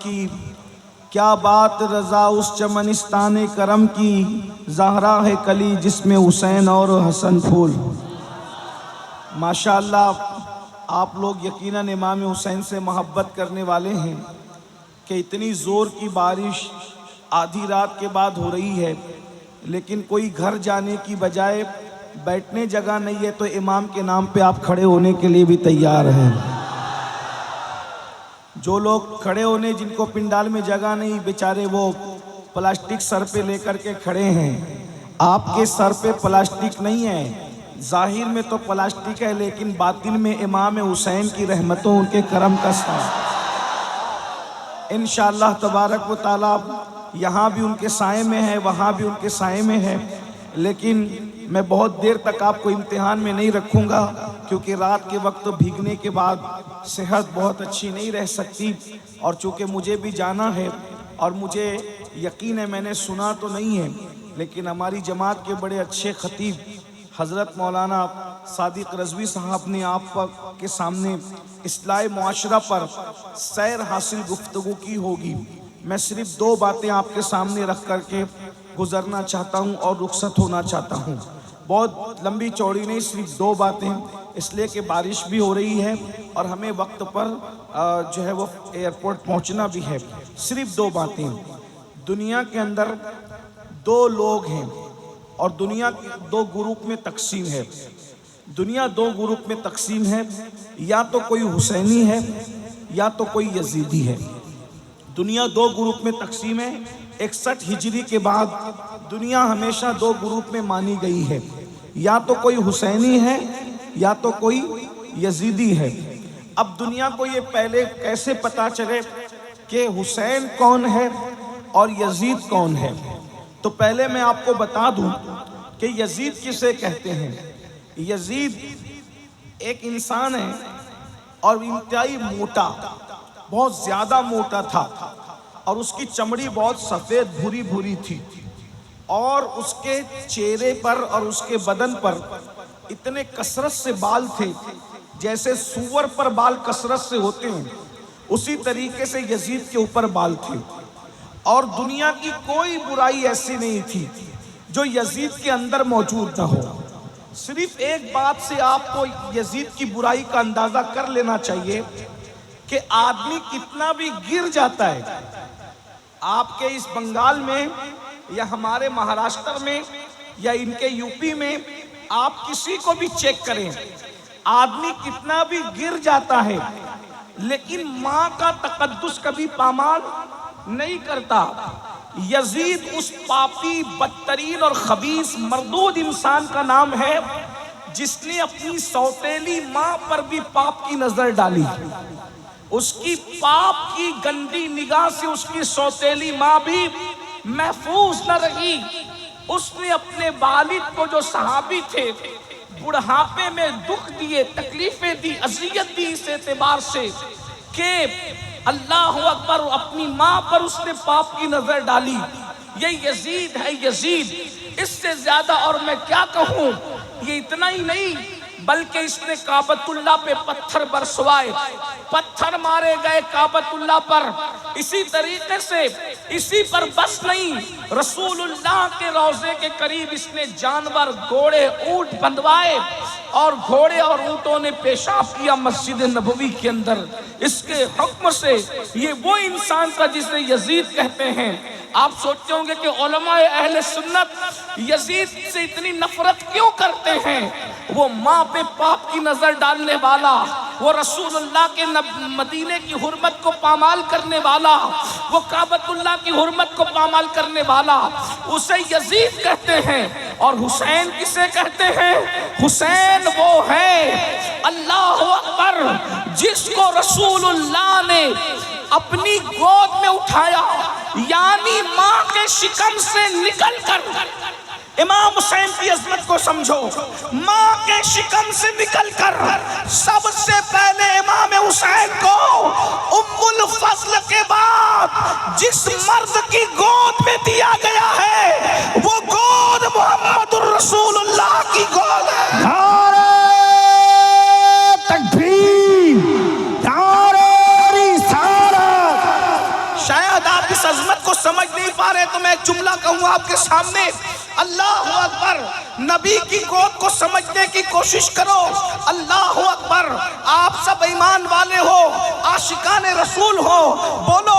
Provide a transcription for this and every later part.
की, क्या बात रज़ा उस चमनिस्तान करम की, ज़हरा है कली जिसमें हुसैन और हसन फूल। माशाअल्लाह, आप लोग यकीनन इमाम हुसैन से मोहब्बत करने वाले हैं कि इतनी ज़ोर की बारिश आधी रात के बाद हो रही है, लेकिन कोई घर जाने की बजाय बैठने जगह नहीं है तो इमाम के नाम पे आप खड़े होने के लिए भी तैयार हैं। जो लोग खड़े होने, जिनको पिंडाल में जगह नहीं, बेचारे वो प्लास्टिक सर पे लेकर के खड़े हैं। आपके सर पे प्लास्टिक नहीं है, जाहिर में तो प्लास्टिक है, लेकिन बातिन में इमाम हुसैन की रहमतों, उनके करम का साया इंशाअल्लाह तबारक व तआला यहाँ भी उनके साए में है, वहाँ भी उनके साए में है। लेकिन मैं बहुत देर तक आपको इम्तिहान में नहीं रखूँगा, क्योंकि रात के वक्त भीगने के बाद सेहत बहुत अच्छी नहीं रह सकती, और चूँकि मुझे भी जाना है और मुझे यकीन है, मैंने सुना तो नहीं है, लेकिन हमारी जमात के बड़े अच्छे खतीब हज़रत मौलाना सादिक रज़वी साहब ने आप के सामने इस्लाह मुआशरा पर सैर हासिल गुफ्तगू की होगी। मैं सिर्फ दो बातें आपके सामने रख करके गुजरना चाहता हूं और रुखसत होना चाहता हूं। बहुत लंबी चौड़ी नहीं, सिर्फ दो बातें, इसलिए कि बारिश भी हो रही है और हमें वक्त पर जो है वो एयरपोर्ट पहुंचना भी है। सिर्फ दो बातें। दुनिया के अंदर दो लोग हैं और दुनिया दो ग्रुप में तकसीम है। दुनिया दो ग्रुप में तकसीम है, या तो कोई हुसैनी है या तो कोई यजीदी है। दुनिया दो ग्रुप में तकसीम है। 61 हिजरी के बाद दुनिया हमेशा दो ग्रुप में मानी गई है, या तो कोई हुसैनी है या तो कोई यजीदी है। अब दुनिया को ये पहले कैसे पता चले कि हुसैन कौन है और यजीद कौन है? तो पहले मैं आपको बता दूं कि यजीद किसे कहते हैं। यजीद एक इंसान है और इंतहाई मोटा, बहुत ज्यादा मोटा था, और उसकी चमड़ी बहुत सफेद भूरी भूरी थी, और उसके चेहरे पर और उसके बदन पर इतने कसरत से बाल थे, जैसे सूअर पर बाल कसरत से होते हैं, उसी तरीके से यजीद के ऊपर बाल थे। और दुनिया की कोई बुराई ऐसी नहीं थी जो यजीद के अंदर मौजूद ना हो। सिर्फ एक बात से आपको यजीद की बुराई का अंदाजा कर लेना चाहिए कि आदमी कितना भी गिर जाता है, आपके इस बंगाल में या हमारे महाराष्ट्र में या इनके यूपी में, आप किसी को भी चेक करें, आदमी कितना भी गिर जाता है, लेकिन माँ का तकद्दुस कभी पामाल नहीं करता। यजीद उस पापी, बदतरीन और खबीस मरदूद इंसान का नाम है जिसने अपनी सौतेली माँ पर भी पाप की नजर डाली। उसकी पाप की गंदी निगाह से उसकी सौतेली माँ भी महफूज न रही। उसने अपने वालिद को, जो सहाबी थे, बुढ़ापे में दुख दिए, तकलीफें दी, अजियत दी, इस एतबार से कि अल्लाह अकबर, अपनी माँ पर उसने पाप की नजर डाली। ये यजीद है, यजीद। इससे ज्यादा और मैं क्या कहूँ। ये इतना ही नहीं, बल्कि इसने काबतुल्लाह पे पत्थर बरसवाए, पत्थर मारे गए काबतुल्लाह पर। इसी तरीके से इसी पर बस नहीं, रसूलुल्लाह के रोजे के करीब इसने जानवर, घोड़े, ऊंट बंधवाए, और घोड़े और ऊंटों ने पेशाब किया मस्जिद नबवी के अंदर। इसके हुक्म से ये वो इंसान था जिसे यजीद कहते हैं। आप सोचते होंगे कि उलमाए अहले सुन्नत यजीद से इतनी नफरत क्यों करते हैं। वो माँ पे पाप की नजर डालने वाला, वो रसूलुल्लाह के मदीने की हुर्मत को पामाल करने वाला, वो काबतुल्लाह की हुर्मत को पामाल करने वाला, उसे यजीद कहते हैं। और हुसैन किसे कहते हैं? हुसैन वो है, अल्लाह अकबर, जिसको रसूलुल्लाह ने अपनी गोद में उठाया, यानी माँ के शिकम से निकलकर। इमाम हुसैन की अजमत को समझो। माँ के शिकम से निकलकर सबसे पहले इमाम हुसैन को उम्मुल फज़ल के बाद जिस मर्द की गोद में दिया गया है, वो गोद मोहम्मदुर रसूलुल्लाह की गोद है। नारे तकबीर, नारे रिसालत, शायद आप इस अजमत को समझ नहीं पा रहे, तो मैं एक जुमला कहूँगा आपके सामने, अल्लाह अकबर। नबी की गोद को समझने की कोशिश करो। अल्लाह अकबर। आप सब ईमान वाले हो, आशिकान रसूल हो, बोलो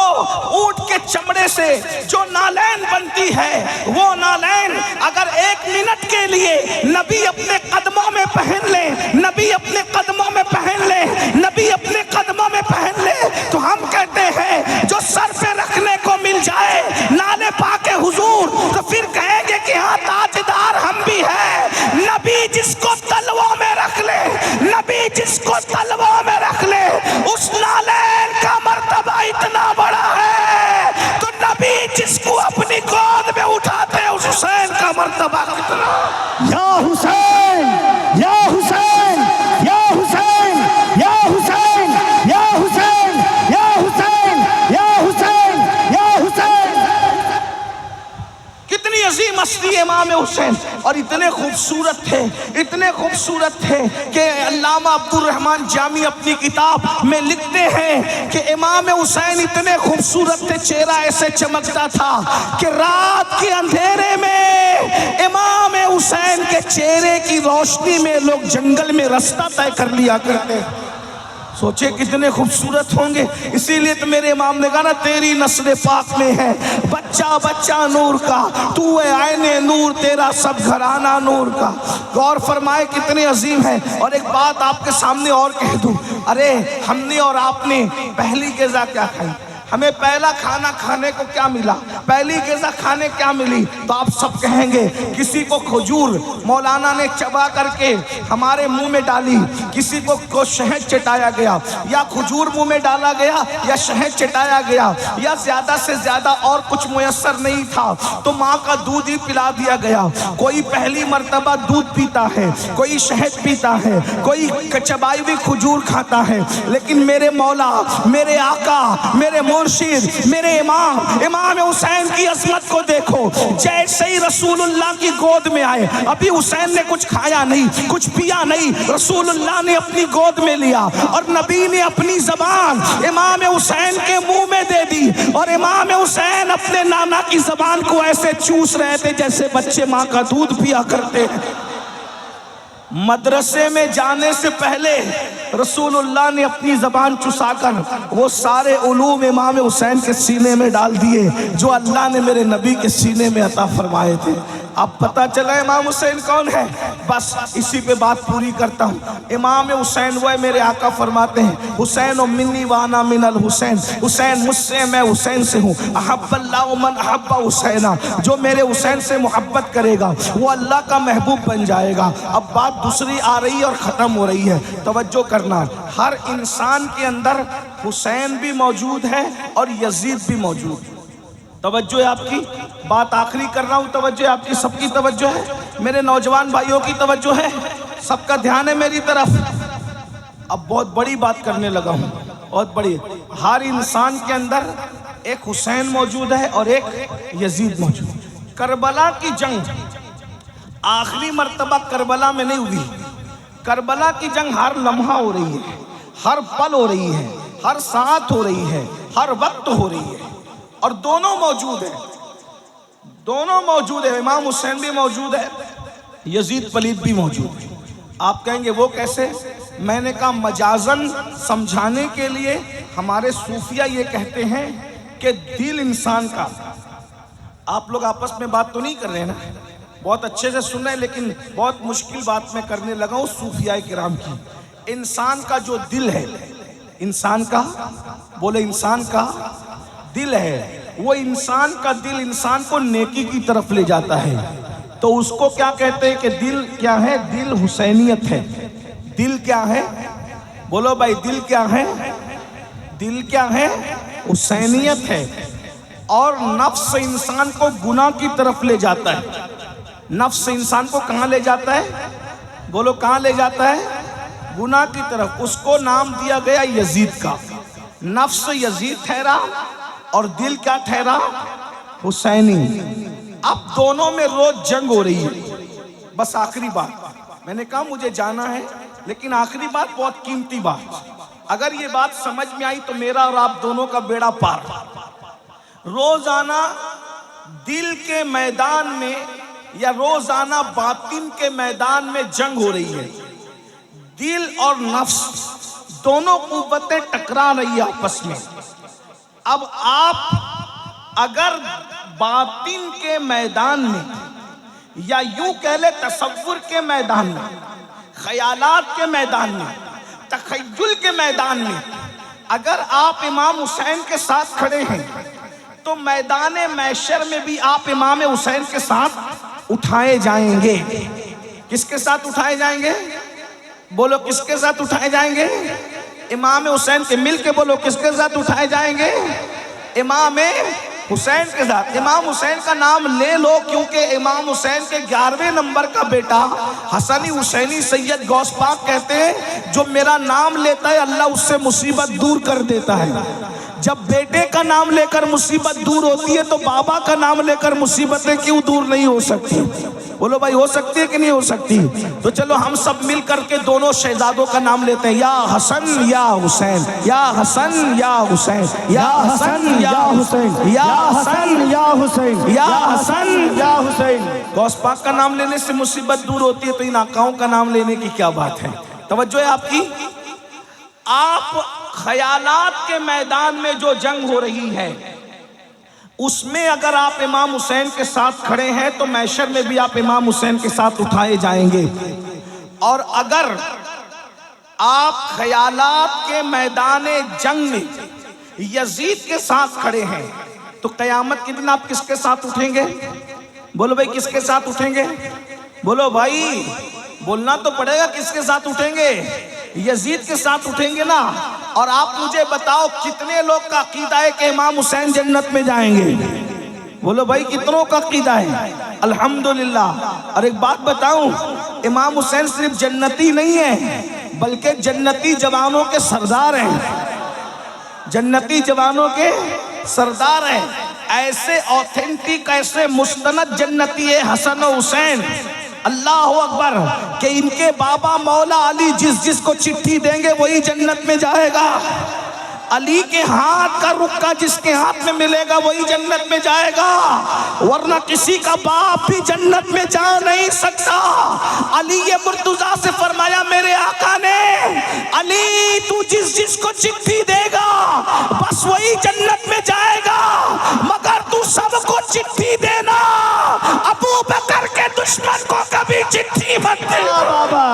ऊंट के चमड़े से जो नालैन बनती है, वो नालैन अगर 1 मिनट के लिए नबी अपने कदमों में पहन ले, नबी अपने कदमों में पहन ले, नबी अपने कदमों में पहन ले, तो हम कहते हैं जो सर पे रखने को मिल जाए नाले पाके हुजूर, तो फिर कहेंगे कि हाँ ताजदार हम भी हैं। नबी जिसको तलवों में रख ले, नबी जिसको तलवों में रख ले, उस नालैन का मर्तबा इतना बड़ा है, तो नबी जिसको अपनी गोद में उठाते हैं उस हुसैन का मर्तबा कितना। या हुसैन, या हुसैन, या हुसैन, या हुसैन, या हुसैन, या हुसैन, या हुसैन, या हुसैन। कितनी अजीम हस्ती इमाम हुसैन, और इतने खूबसूरत थे, इतने खूबसूरत थे कि अल्लामा अब्दुल रहमान जामी अपनी किताब में लिखते हैं कि इमाम हुसैन इतने खूबसूरत थे, चेहरा ऐसे चमकता था कि रात के अंधेरे में इमाम हुसैन के चेहरे की रोशनी में लोग जंगल में रास्ता तय कर लिया करते। सोचे कितने खूबसूरत होंगे। इसीलिए तो मेरे इमाम ने कहा ना, तेरी नस्ल पाक में है बच्चा बच्चा नूर का, तू है आईने नूर, तेरा सब घराना नूर का। गौर फरमाए कितने अजीम है। और एक बात आपके सामने और कह दूं, अरे हमने और आपने पहली ग़िज़ा क्या खाई, हमें पहला खाना खाने को क्या मिला, पहली ग़िज़ा खाने क्या मिली, तो आप सब कहेंगे किसी को खजूर मौलाना ने चबा करके हमारे मुंह में डाली, किसी को शहद चटाया गया, या खजूर मुंह में डाला गया, या शहद चटाया गया, या ज्यादा से ज्यादा और कुछ मुयस्सर नहीं था तो माँ का दूध ही पिला दिया गया। कोई पहली मर्तबा दूध पीता है, कोई शहद पीता है, कोई चबाई हुई खजूर खाता है, लेकिन मेरे मौला, मेरे आका, मेरे मुर्शिद, मेरे इमाम हुसैन की अजमत को देखो। जैसे ही रसूलुल्लाह की गोद में आए, अभी हुसैन ने कुछ खाया नहीं, कुछ पिया नहीं, रसूलुल्लाह ने अपनी गोद में लिया और नबी ने अपनी जबान इमाम हुसैन के मुंह में दे दी, और इमाम हुसैन अपने नाना की जबान को ऐसे चूस रहे थे जैसे बच्चे माँ का दूध पिया करते। मदरसे में जाने से पहले रसूलुल्लाह ने अपनी ज़बान चुसाकर वो सारे उलूम इमाम हुसैन के सीने में डाल दिए जो अल्लाह ने मेरे नबी के सीने में अता फरमाए थे। अब पता चला इमाम हुसैन कौन है। बस इसी पे बात पूरी करता हूँ। इमाम हुसैन वो है, मेरे आका फरमाते हैं हुसैन और मिन्नी वाना मिनल हुसैन, हुसैन मुझसे, मैं हुसैन से हूँ। अहब्बल्लाहु मन अहब्बा हुसैना, जो मेरे हुसैन से मोहब्बत करेगा वो अल्लाह का महबूब बन जाएगा। अब बात दूसरी आ रही है और ख़त्म हो रही है, तवज्जो करना। हर इंसान के अंदर हुसैन भी मौजूद है और यजीद भी मौजूद है। तवज्जो है आपकी, बात आखिरी कर रहा हूँ, तवज्जो है आपकी, सबकी तवज्जो है, मेरे नौजवान भाइयों की तवज्जो है, सबका ध्यान है मेरी तरफ। अब बहुत बड़ी बात करने लगा हूँ, बहुत बड़ी। हर इंसान के अंदर एक हुसैन मौजूद है और एक यजीद मौजूद है। करबला की जंग आखिरी मर्तबा करबला में नहीं हुई, करबला की जंग हर लम्हा हो रही है, हर पल हो रही है, हर साथ हो रही है, हर वक्त हो रही है, और दोनों मौजूद है, दोनों मौजूद है। इमाम हुसैन भी मौजूद है, यजीद पलीद भी मौजूद है। आप कहेंगे वो कैसे? मैंने कहा मजाजन समझाने के लिए हमारे सूफिया ये कहते हैं कि दिल इंसान का, आप लोग आपस में बात तो नहीं कर रहे हैं ना, बहुत अच्छे से सुन रहे हैं, लेकिन बहुत मुश्किल बात मैं करने लगा हूँ सूफिया किराम की। इंसान का जो दिल है, इंसान का, बोले इंसान का दिल है, वो इंसान का दिल इंसान को नेकी की तरफ ले जाता है। तो उसको क्या कहते हैं कि दिल क्या है? दिल हुसैनियत है। दिल क्या है? बोलो भाई, दिल क्या है? दिल क्या है? हुसैनियत है। और नफ्स इंसान को गुनाह की तरफ ले जाता है। नफ्स इंसान को कहाँ ले जाता है? बोलो कहाँ ले जाता है? गुनाह की तरफ। उसको नाम दिया गया यजीद का। नफ्स यजीद ठहरा और दिल क्या ठहरा? हुसैनी। अब दोनों में रोज जंग हो रही है। बस आखिरी बात, मैंने कहा मुझे जाना है, लेकिन आखिरी बात बहुत कीमती बात, अगर ये बात समझ में आई तो मेरा और आप दोनों का बेड़ा पार। रोजाना दिल के मैदान में या रोजाना बातिन के मैदान में जंग हो रही है। दिल और नफ्स दोनों कुव्वतें टकरा रही है आपस में। अब आप अगर बातिन के मैदान में या यूं कह ले तसव्वुर के मैदान में, ख्यालात के मैदान में, तखय्युल के मैदान में अगर आप इमाम हुसैन के साथ खड़े हैं तो मैदान महशर में भी आप इमाम हुसैन के साथ उठाए जाएंगे। किसके साथ उठाए जाएंगे? बोलो किसके साथ उठाए जाएंगे? इमाम हुसैन के। मिल के बोलो किसके साथ उठाए जाएंगे? इमाम हुसैन के साथ। इमाम हुसैन का नाम ले लो क्योंकि इमाम हुसैन के 11वें नंबर का बेटा हसनी हुसैनी सैयद गौस पाक कहते हैं जो मेरा नाम लेता है अल्लाह उससे मुसीबत दूर कर देता है। जब बेटे का नाम लेकर मुसीबत दूर होती है तो बाबा का नाम लेकर मुसीबतें क्यों दूर नहीं हो सकती? बोलो भाई हो सकती है कि नहीं हो सकती? तो चलो हम सब मिल करके दोनों शहजादों का नाम लेते हैं। या हसन या हुसैन, या हसन या हुसैन, या हसन या हुसैन, या हसन या हुसैन, या हसन या हुसैन। गौस पाक का नाम लेने से मुसीबत दूर होती है तो इन आकाओं का नाम लेने की क्या बात है? तवज्जो है आपकी। आप ख्यालात के मैदान में जो जंग हो रही है उसमें अगर आप इमाम हुसैन के साथ खड़े हैं तो महशर में भी आप इमाम हुसैन के साथ उठाए जाएंगे। और अगर आप ख्यालात के मैदान जंग में यजीद के साथ खड़े हैं तो क़यामत के दिन आप किसके साथ उठेंगे? बोलो भाई किसके साथ उठेंगे? बोलो भाई, बोलना तो पड़ेगा किसके साथ उठेंगे? यजीद के साथ उठेंगे ना। और आप मुझे बताओ कितने लोग का अकीदा है कि इमाम हुसैन जन्नत में जाएंगे? बोलो भाई कितनों का अकीदा है? अल्हम्दुलिल्लाह। और एक बात बताऊं, इमाम हुसैन सिर्फ जन्नती नहीं है बल्कि जन्नती जवानों के सरदार हैं। जन्नती जवानों के सरदार हैं। ऐसे ऑथेंटिक, ऐसे मुस्तनद जन्नती है हसन और हुसैन, अल्लाह अकबर, कि इनके बाबा मौला अली जिस जिसको चिट्ठी देंगे वही जन्नत में जाएगा। अली के हाथ का रुक्का जिसके हाथ में मिलेगा वही जन्नत में जाएगा, वरना किसी का बाप भी जन्नत में जा नहीं सकता। अली ये मुर्तजा से फरमाया मेरे आका ने, अली तू जिस जिसको चिट्ठी देगा बस वही जन्नत में जाएगा, मगर तू सबको चिट्ठी देना, अबू बकर के दुश्मन को कभी चिट्ठी मत देना। बाबा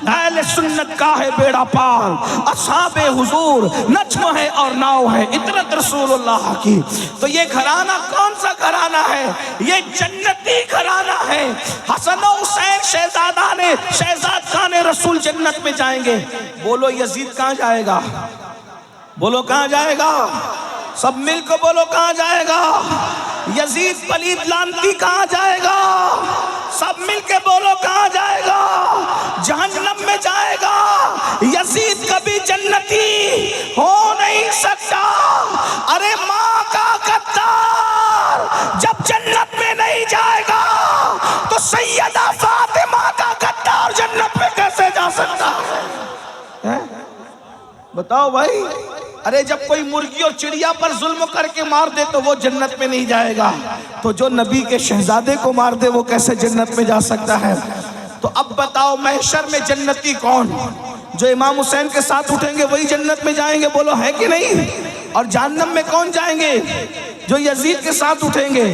अहले सुन्नत का है बेड़ा पार, असहाबे हुजूर नज्म है और नाव है इतरत रसूलुल्लाह की। तो ये घराना कौन सा घराना है? ये जन्नती घराना है। हसन और हुसैन शहजाद खान रसूल जन्नत में जाएंगे। बोलो यजीद कहाँ जाएगा? बोलो कहाँ जाएगा? सब मिलकर बोलो कहाँ जाएगा? यजीद पलीद लानती कहाँ जाएगा? सब मिलके बोलो कहाँ जाएगा? जहन्नम में जाएगा। यजीद कभी जन्नती हो नहीं सकता। अरे माँ का गद्दार जब जन्नत में नहीं जाएगा तो सैयदा फातिमा का गद्दार जन्नत में कैसे जा सकता है? बताओ भाई। अरे जब कोई मुर्गी और चिड़िया पर जुल्म करके मार दे तो वो जन्नत में नहीं जाएगा, तो जो नबी के शहजादे को मार दे वो कैसे जन्नत में जा सकता है? तो अब बताओ महशर में जन्नती कौन? जो इमाम हुसैन के साथ उठेंगे वही जन्नत में जाएंगे। बोलो है कि नहीं? और जहन्नम में कौन जाएंगे? जो यजीद के साथ उठेंगे।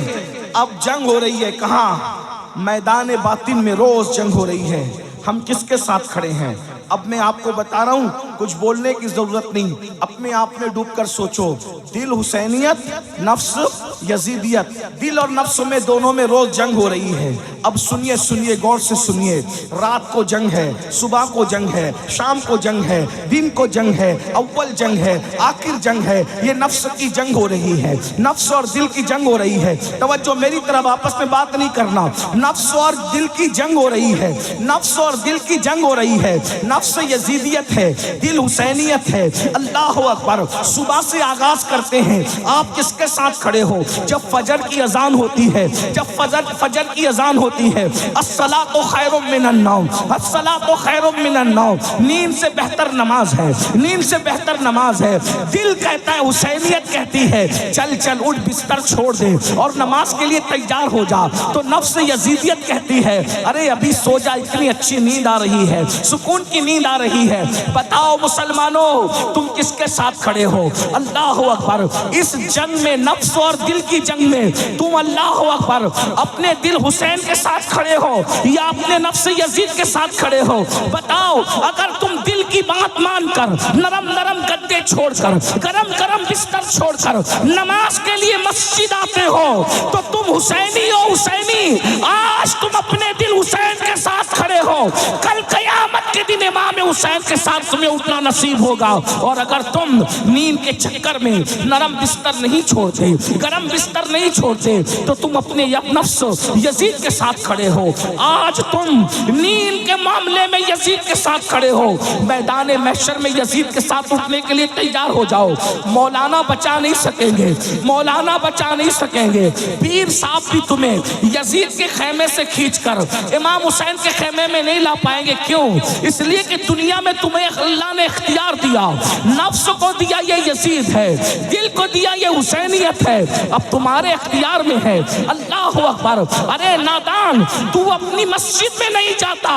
अब जंग हो रही है कहाँ? मैदान बातिन में रोज जंग हो रही है। हम किसके साथ खड़े हैं? अब मैं आपको बता रहा हूं, कुछ बोलने की जरूरत नहीं, अपने आप में डूबकर सोचो। दिल हुसैनियत, नफ्स यजीदियत, दिल और नफ्स में दोनों में रोज जंग हो रही है। अब सुनिए सुनिए, गौर से सुनिए। रात को जंग है, सुबह को जंग है, शाम को जंग है, दिन को जंग है, अव्वल जंग है, आखिर जंग है। ये नफ्स की जंग हो रही है, नफ्स और दिल की जंग हो रही है। तवज्जो मेरी तरफ, आपस में बात नहीं करना। नफ्स और दिल की जंग हो रही है, नफ्स और दिल की जंग हो रही है। नफ्स यजीदियत है, दिल हुसैनियत है। अल्लाह अकबर। सुबह से आगाज करते हैं, आप किसके साथ खड़े हो? जब फजर की अजान होती है, जब फजर की अजान होती है, अस्सलातु खैरुम मिनन नौम, अस्सलातु खैरुम मिनन नौम, नींद से बेहतर नमाज है, नींद से बेहतर नमाज है। दिल कहता है, हुसैनियत कहती है, चल चल उठ, बिस्तर छोड़ दे और नमाज के लिए तैयार हो जा। तो नफ्स यजीदियत कहती है, अरे अभी सो जा, इतनी अच्छी नींद आ रही है, सुकून की नींद आ रही है। बताओ मुसलमानों, तुम किसके साथ खड़े हो? अल्लाह अकबर। इस जंग में, नफ्स और दिल की जंग में, तुम अल्लाह अकबर अपने दिल हुसैन के साथ खड़े हो या अपने नफ्स यजीद के साथ खड़े हो? बताओ, अगर तुम दिल की बात मानकर, नरम नरम गद्दे छोड़कर, गरम गरम बिस्तर छोड़कर नमाज के लिए मस्जिद आते हो, तो तुम हुसैनी हो। हुसैनी, आज तुम अपने दिल हुसैन के साथ खड़े हो, कल कयामत के दिन इमाम हुसैन के साथ तुम्हें उठना नसीब होगा। और अगर तुम नींद के चक्कर में नरम बिस्तर नहीं छोड़ते, गरम बिस्तर नहीं छोड़ते, तो तुम अपने नफ्स यजीद के साथ खड़े हो। आज तुम नींद के मामले में यजीद के साथ खड़े हो, मैदान महशर में यजीद के साथ उठने के लिए तैयार हो जाओ। मौलाना बचा नहीं सकेंगे, मौलाना बचा नहीं सकेंगे, पीर साहब भी तुम्हें यजीद के खेमे से खींचकर इमाम हुसैन के खेमे में नहीं ला पाएंगे। क्यों? इसलिए कि दुनिया में तुम्हें अल्लाह ने इख्तियार दिया, नफ्स को दिया ये यजीद है, दिल को दिया ये हुसैनियत है, अब तुम्हारे इख्तियार में है। अल्लाह अकबर। अरे नादान, तू अपनी मस्जिद में नहीं जाता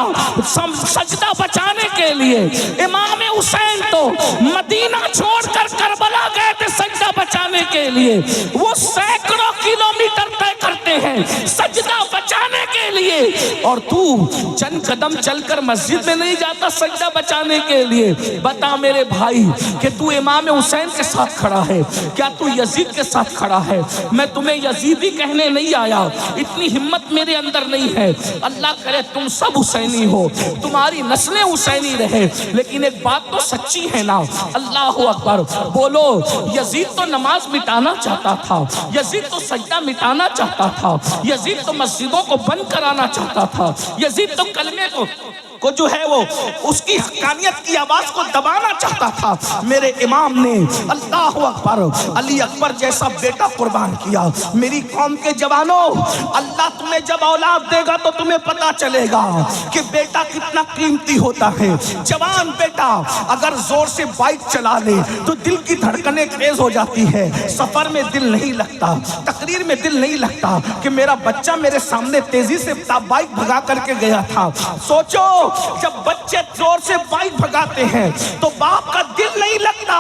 सजदा बचाने के लिए। इमाम हुसैन तो मदीना छोड़कर करबला गए थे सजदा बचाने के लिए, वो सैकड़ों किलोमीटर तय करते हैं सजदा बचाने के लिए, और तू चंद कदम चलकर मस्जिद में नहीं जाता सजदा बचाने के लिए। बता मेरे भाई कि तू इमाम हुसैन के साथ खड़ा है, क्या तू यजीद के साथ खड़ा है? मैं तुम्हें यजीदी कहने नहीं आया, इतनी हिम्मत मेरे अंदर नहीं है। अल्लाह करे तुम सब हुसैनी हो, तुम्हारी नस्लें हुसैनी रहे, लेकिन एक बात तो सच्ची है ना। अल्लाह अकबर। बोलो, यजीद तो नमाज मिटाना चाहता था, यजीद तो सजदा मिटाना चाहता था, यजीद तो मस्जिदों को बंद कराना चाहता था, यजीद तो कलमे को जो है वो उसकी हक्कानियत की आवाज को दबाना चाहता था। मेरे इमाम ने, अल्लाह अकबर, अली अकबर जैसा बेटा कुर्बान किया। मेरी कौम के जवानों, अल्लाह तुम्हें जब औलाद देगा तो तुम्हें पता चलेगा कि बेटा कितना कीमती होता है। जवान बेटा अगर जोर से बाइक चला ले तो दिल की धड़कनें तेज हो जाती है, सफर में दिल नहीं लगता, तकरीर में दिल नहीं लगता कि मेरा बच्चा मेरे सामने तेजी से बाइक भगा करके गया था। सोचो, जब बच्चे जोर से बाइक भगाते हैं तो बाप का दिल नहीं लगता,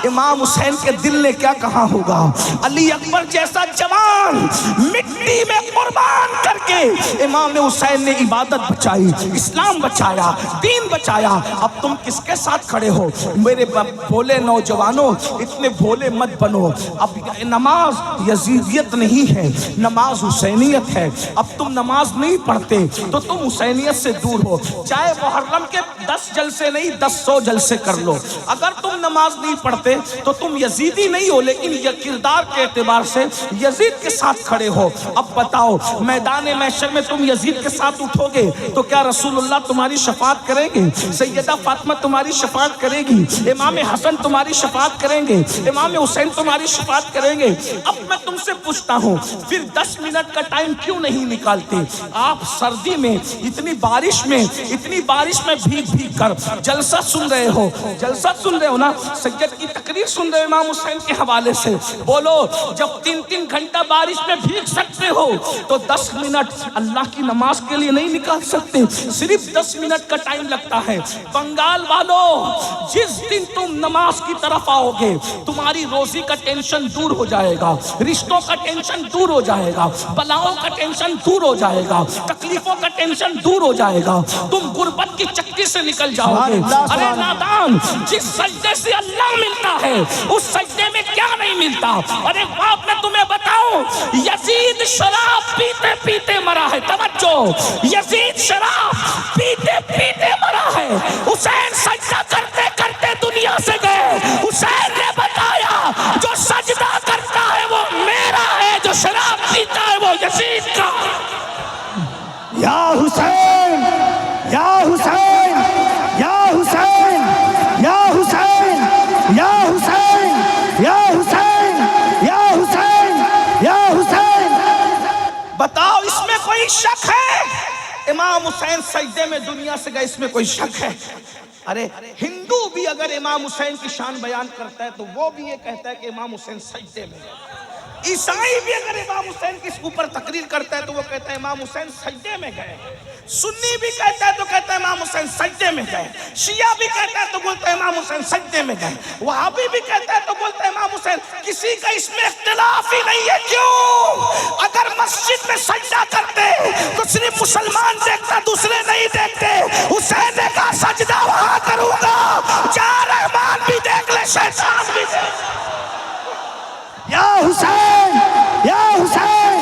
इमाम हुसैन के दिल ने क्या कहा होगा? अली अकबर जैसा जवान मिट्टी में कुर्बान करके इमाम हुसैन ने इबादत बचाई, इस्लाम बचाया, दीन बचाया। अब तुम किसके साथ खड़े हो? मेरे भोले नौजवानों, इतने भोले मत बनो। अब नमाज यजीदियत नहीं है, नमाज हुसैनियत है। अब तुम नमाज नहीं पढ़ते तो तुम हुसैनियत से दूर हो। चाहे मुहर्रम के 10 जलसे नहीं 10 जलसे कर लो, अगर तुम नमाज नहीं पढ़ते तो तुम यजीदी नहीं हो, लेकिन यह किरदार के एतबार से यजीद के साथ खड़े हो। अब बताओ, मैदान महशर में तुम यजीद के साथ उठोगे तो क्या रसूलुल्लाह तुम्हारी शफाअत करेंगे? सैयदा फातिमा तुम्हारी शफाअत करेगी? इमाम हसन तुम्हारी शफाअत करेंगे? इमाम हुसैन तुम्हारी शफाअत करेंगे? अब मैं तुमसे पूछता हूँ, फिर 10 मिनट का टाइम क्यों नहीं निकालते? आप सर्दी में, इतनी बारिश में भीग भीग कर जलसा सुन रहे हो, जलसा सुन रहे हो ना, सैयद की तकरीर सुन रहे हो इमाम हुसैन के हवाले से। बोलो, जब 3-3 घंटा बारिश में भीग सकते हो तो 10 मिनट अल्लाह की नमाज के लिए नहीं निकाल सकते? सिर्फ 10 मिनट का टाइम लगता है। बंगाल वालों, जिस दिन तुम नमाज की तरफ आओगे तुम्हारी रोजी का टेंशन दूर हो जाएगा, रिश्तों का टेंशन दूर हो जाएगा, बलाओं का टेंशन दूर हो जाएगा, तकलीफों का टेंशन दूर हो जाएगा, तुम गुर्बत की चक्की से निकल जाओगे। अरे नादान, जिस सजदे से अल्लाह मिलता है उस सजदे में क्या नहीं मिलता? अरे बाप, मैं तुम्हें बताऊं, यजीद शराब पीते पीते मरा है। तवज्जो, यजीद शराब पीते पीते मरा है। हुसैन सजदा करते करते दुनिया से गए। हुसैन ने बताया, जो सजदा करता है वो मेरा है, जो शराब पीता है वो यजीद का। या हुसैन, या हुसैन, या हुसैन, या हुसैन। शक है इमाम हुसैन सजदे में दुनिया से गए, इसमें कोई शक है? अरे हिंदू भी अगर इमाम हुसैन की शान बयान करता है तो वो भी ये कहता है कि इमाम हुसैन सजदे में गए। ईसाई भी अगर इमाम हुसैन के ऊपर तकरीर करता है तो वो कहता है इमाम हुसैन सजदे में गए। सुन्नी भी कहता है तो कहता है इमाम हुसैन सजदे में गए। शिया भी कहता है तो बोलता है इमाम हुसैन सजदे में गए। वहाबी भी कहता है तो बोलता है इमाम हुसैन। किसी का इसमें इख्तिलाफ ही नहीं है। क्यों? अगर मस्जिद में सजदा करते तो सिर्फ मुसलमान देखता, दूसरे नहीं देखते। हुसैन ने कहा सजदा वहां करूंगा जहां रहमान भी देख ले, शैतान भी देख। या हुसैन, या हुसैन,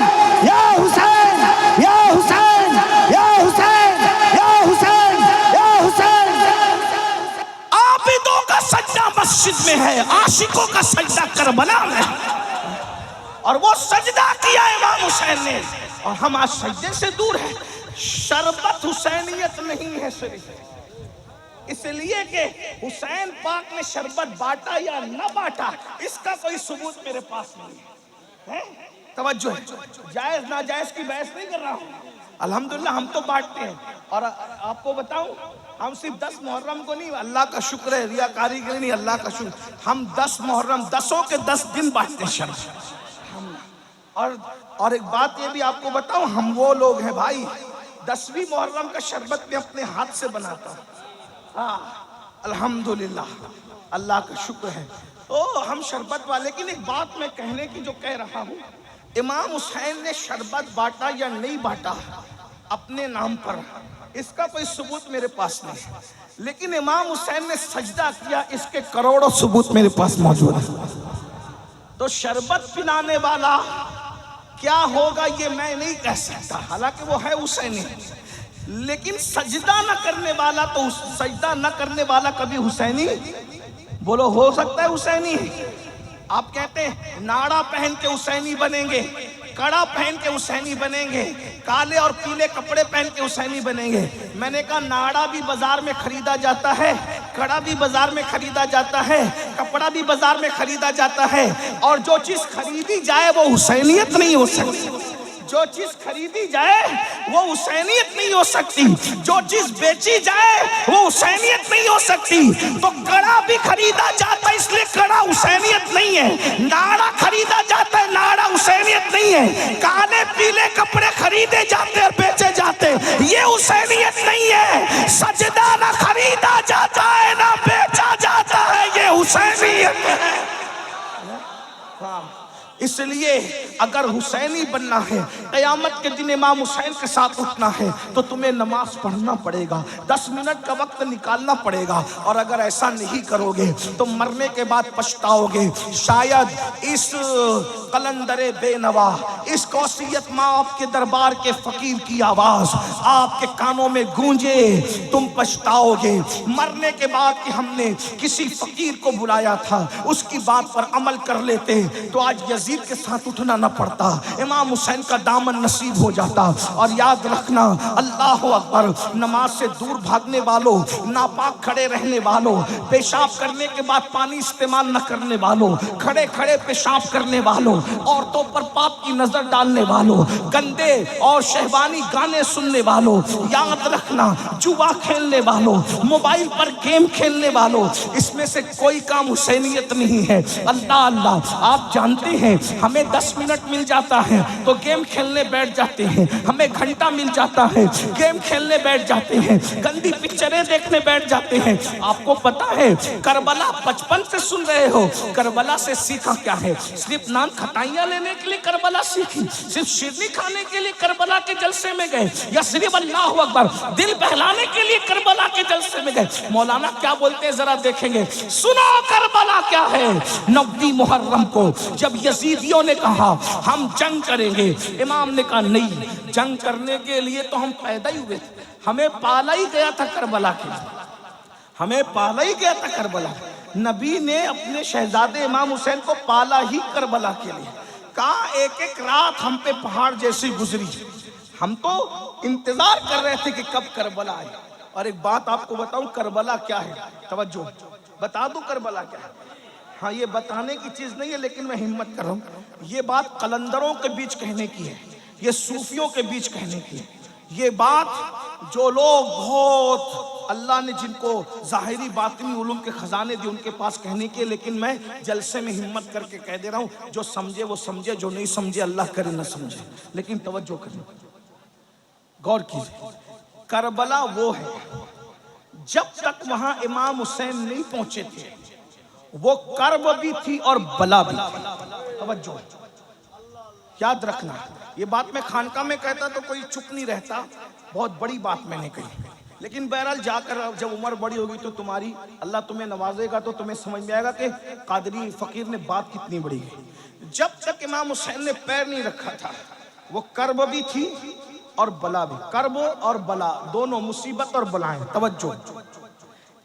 या हुसैन, या हुसैन, या हुसैन, या हुसैन, या हुसैन। आबिदों का सजदा मस्जिद में है, आशिकों का सजदा करबला में है। और वो सजदा किया इमाम हुसैन ने, और हम आज सजदे से दूर हैं। शरबत हुसैनियत नहीं है सिर्फ इसलिए कि हुसैन पाक ने शरबत बांटा या न बांटा, इसका कोई सबूत मेरे पास नहीं है। तवज्जो है, जायज नाजायज की बहस नहीं कर रहा हूँ। अल्हम्दुलिल्लाह हम तो बांटते हैं। और आपको बताऊं, हम सिर्फ 10 मुहर्रम को नहीं, अल्लाह का शुक्र है, रियाकारी के लिए नहीं, अल्लाह का शुक्र, हम 10 मुहर्रम 10 के 10 दिन बांटते हैं शरबत। और एक बात ये भी आपको बताऊं, हम वो लोग हैं भाई, 10वीं मुहर्रम का शरबत में अपने हाथ से बनाता हूं। अल्हम्दुलिल्लाह, अल्लाह का शुक्र है। ओ हम शरबत वाले। लेकिन एक बात मैं कहने की जो कह रहा हूँ, इमाम हुसैन ने शरबत बांटा या नहीं बांटा अपने नाम पर, इसका कोई सबूत मेरे पास नहीं। लेकिन इमाम हुसैन ने सजदा किया, इसके करोड़ों सबूत मेरे पास मौजूद है। तो शरबत पिलाने वाला क्या होगा ये मैं नहीं कह सकता, हालांकि वो है हुसैनी। लेकिन सजदा न करने वाला, तो सजदा न करने वाला कभी हुसैनी? बोलो, हो सकता है हुसैनी? आप कहते हैं नाड़ा पहन के हुसैनी बनेंगे, कड़ा पहन के हुसैनी बनेंगे, काले और पीले कपड़े पहन के हुसैनी बनेंगे। मैंने कहा नाड़ा भी बाजार में खरीदा जाता है, कड़ा भी बाजार में खरीदा जाता है, कपड़ा भी बाजार में खरीदा जाता है। और जो चीज खरीदी जाए वो हुसैनियत नहीं हो सकती। जो चीज खरीदी जाए वो हुसैनियत नहीं हो सकती। जो चीज बेची जाए वो हुसैनियत नहीं हो सकती। तो कड़ा भी खरीदा जाता है, इसलिए कड़ा हुसैनियत नहीं है। नाड़ा खरीदा जाता है, नाड़ा हुसैनियत नहीं है। काले पीले कपड़े खरीदे जाते और बेचे जाते, ये हुसैनियत नहीं है। सजदा ना खरीदा जाता है ना बेचा जाता है, ये हुसैनियत है। इसलिए अगर हुसैनी बनना है, क़यामत के दिन इमाम हुसैन के साथ उठना है, तो तुम्हें नमाज पढ़ना पड़ेगा, 10 मिनट का वक्त निकालना पड़ेगा। और अगर ऐसा नहीं करोगे तो मरने के बाद पछताओगे। शायद इस कलंदरे बेनवा, इस कौसियत माफ के दरबार के फकीर की आवाज आपके कानों में गूंजे, तुम पछताओगे। मरने के बाद कि हमने किसी फकीर को बुलाया था, उसकी बात पर अमल कर लेते तो आज यजीद के साथ उठना न पड़ता, इमाम हुसैन का दामन नसीब हो जाता। और याद रखना, अल्लाह अकबर, नमाज से दूर भागने वालों, नापाक खड़े रहने वालों, पेशाब करने के बाद पानी इस्तेमाल न करने वालों, खड़े खड़े पेशाब करने वालों, औरतों पर पाप की नजर डालने वालों, गंदे और शहवानी गाने सुनने वालों, याद रखना जुआ खेलने वालों, मोबाइल पर गेम खेलने वालों, इसमें से कोई काम हुसैनियत नहीं है। अल्लाह अल्लाह, आप जानते हैं हमें 10 मिनट मिल जाता है तो गेम खेलने बैठ जाते हैं, हमें घंटा मिल जाता है गेम खेलने बैठ जाते हैं, गंदी पिक्चरें देखने बैठ जाते हैं। आपको पता है करबला बचपन से सुन रहे हो, करबला से सीखा क्या है? सिर्फ नान खटाइयां लेने के लिए करबला सीखी, सिर्फ शिरनी खाने के लिए करबला के जलसे में गए, या सिर्फ अल्लाह अकबर दिल बहलाने के लिए करबला के जलसे में गए? मौलाना क्या बोलते हैं जरा देखेंगे, सुनो करबला क्या है। 9वीं मुहर्रम को जब यजीदियों ने कहा हम जंग करेंगे, इमाम ने कहा नहीं, जंग करने के लिए तो हम पैदा ही हुए थे, हमें पाला ही गया था करबला के, हमें पाला ही गया था करबला। नबी ने अपने शहजादे इमाम हुसैन को पाला ही करबला के लिए। कहा एक एक रात हम पे पहाड़ जैसी गुजरी, हम तो इंतजार कर रहे थे कि कब करबला आए। और एक बात आपको बताऊं, करबला क्या है? तवज्जो, बता दूं करबला क्या है? हाँ, ये बताने की चीज नहीं है, लेकिन मैं हिम्मत कर रहा हूँ। ये बात कलंदरों के बीच कहने की है, ये सूफियों के बीच कहने की ये बात। जो लोग बहुत अल्लाह ने जिनको ज़ाहिरी बातिनी उलूम के खजाने दिए उनके पास कहने के, लेकिन मैं जलसे में हिम्मत करके कह दे रहा हूँ, जो समझे वो समझे, जो नहीं समझे अल्लाह करे न समझे। लेकिन तवज्जो करें, गौर कीजिए, करबला वो है जब तक वहां इमाम हुसैन नहीं पहुंचे थे वो कर्ब भी थी और बला भी थी। तवज्जो, याद रखना, ये बात मैं खानका में कहता तो कोई चुप नहीं रहता, बहुत बड़ी बात मैंने कही। लेकिन बहरहाल जाकर जब उम्र बड़ी होगी तो तुम्हारी अल्लाह तुम्हें नवाजेगा तो तुम्हें समझ में आएगा कि कादरी फकीर ने बात कितनी बड़ी है। जब तक इमाम हुसैन ने पैर नहीं रखा था वो कर्ब भी थी और बला भी। कर्ब और बला दोनों मुसीबत और बलाएं। तवज्जो,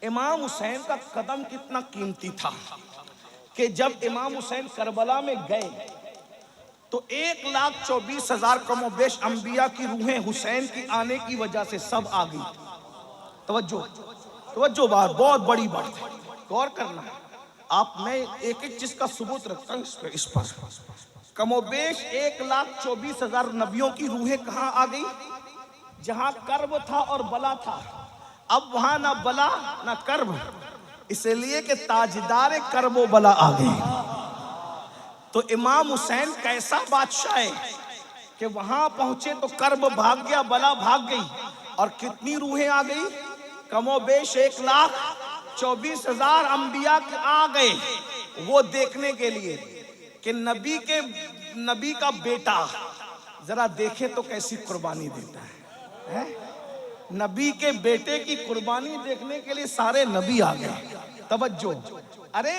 इमाम हुसैन का कदम कितना कीमती था कि जब इमाम हुसैन करबला में गए तो 1,24,000 कमोबेश अंबिया की रूहें हुसैन की आने की वजह से सब आ गई। तवज्जो, तवज्जो, बात बहुत बड़ी बात है, गौर करना। आप मैं एक एक चीज का सबूत रखता हूँ इस पर। कमोबेश 1,24,000 नबियों की रूहें कहाँ आ गई? जहां कर्ब था और बला था। अब वहां ना बला ना कर्ब, इसलिए कि ताजदार कर्ब बला आ गए। तो इमाम हुसैन कैसा बादशाह है कि वहां पहुंचे तो कर्ब भाग गया, बला भाग गई, और कितनी रूहें आ गई? कमोबेश 1,24,000 अंबिया आ गए वो देखने के लिए कि नबी का बेटा जरा देखे तो कैसी कुर्बानी देता है? नबी के बेटे की कुर्बानी देखने के लिए सारे नबी आ गए। तवज्जो, अरे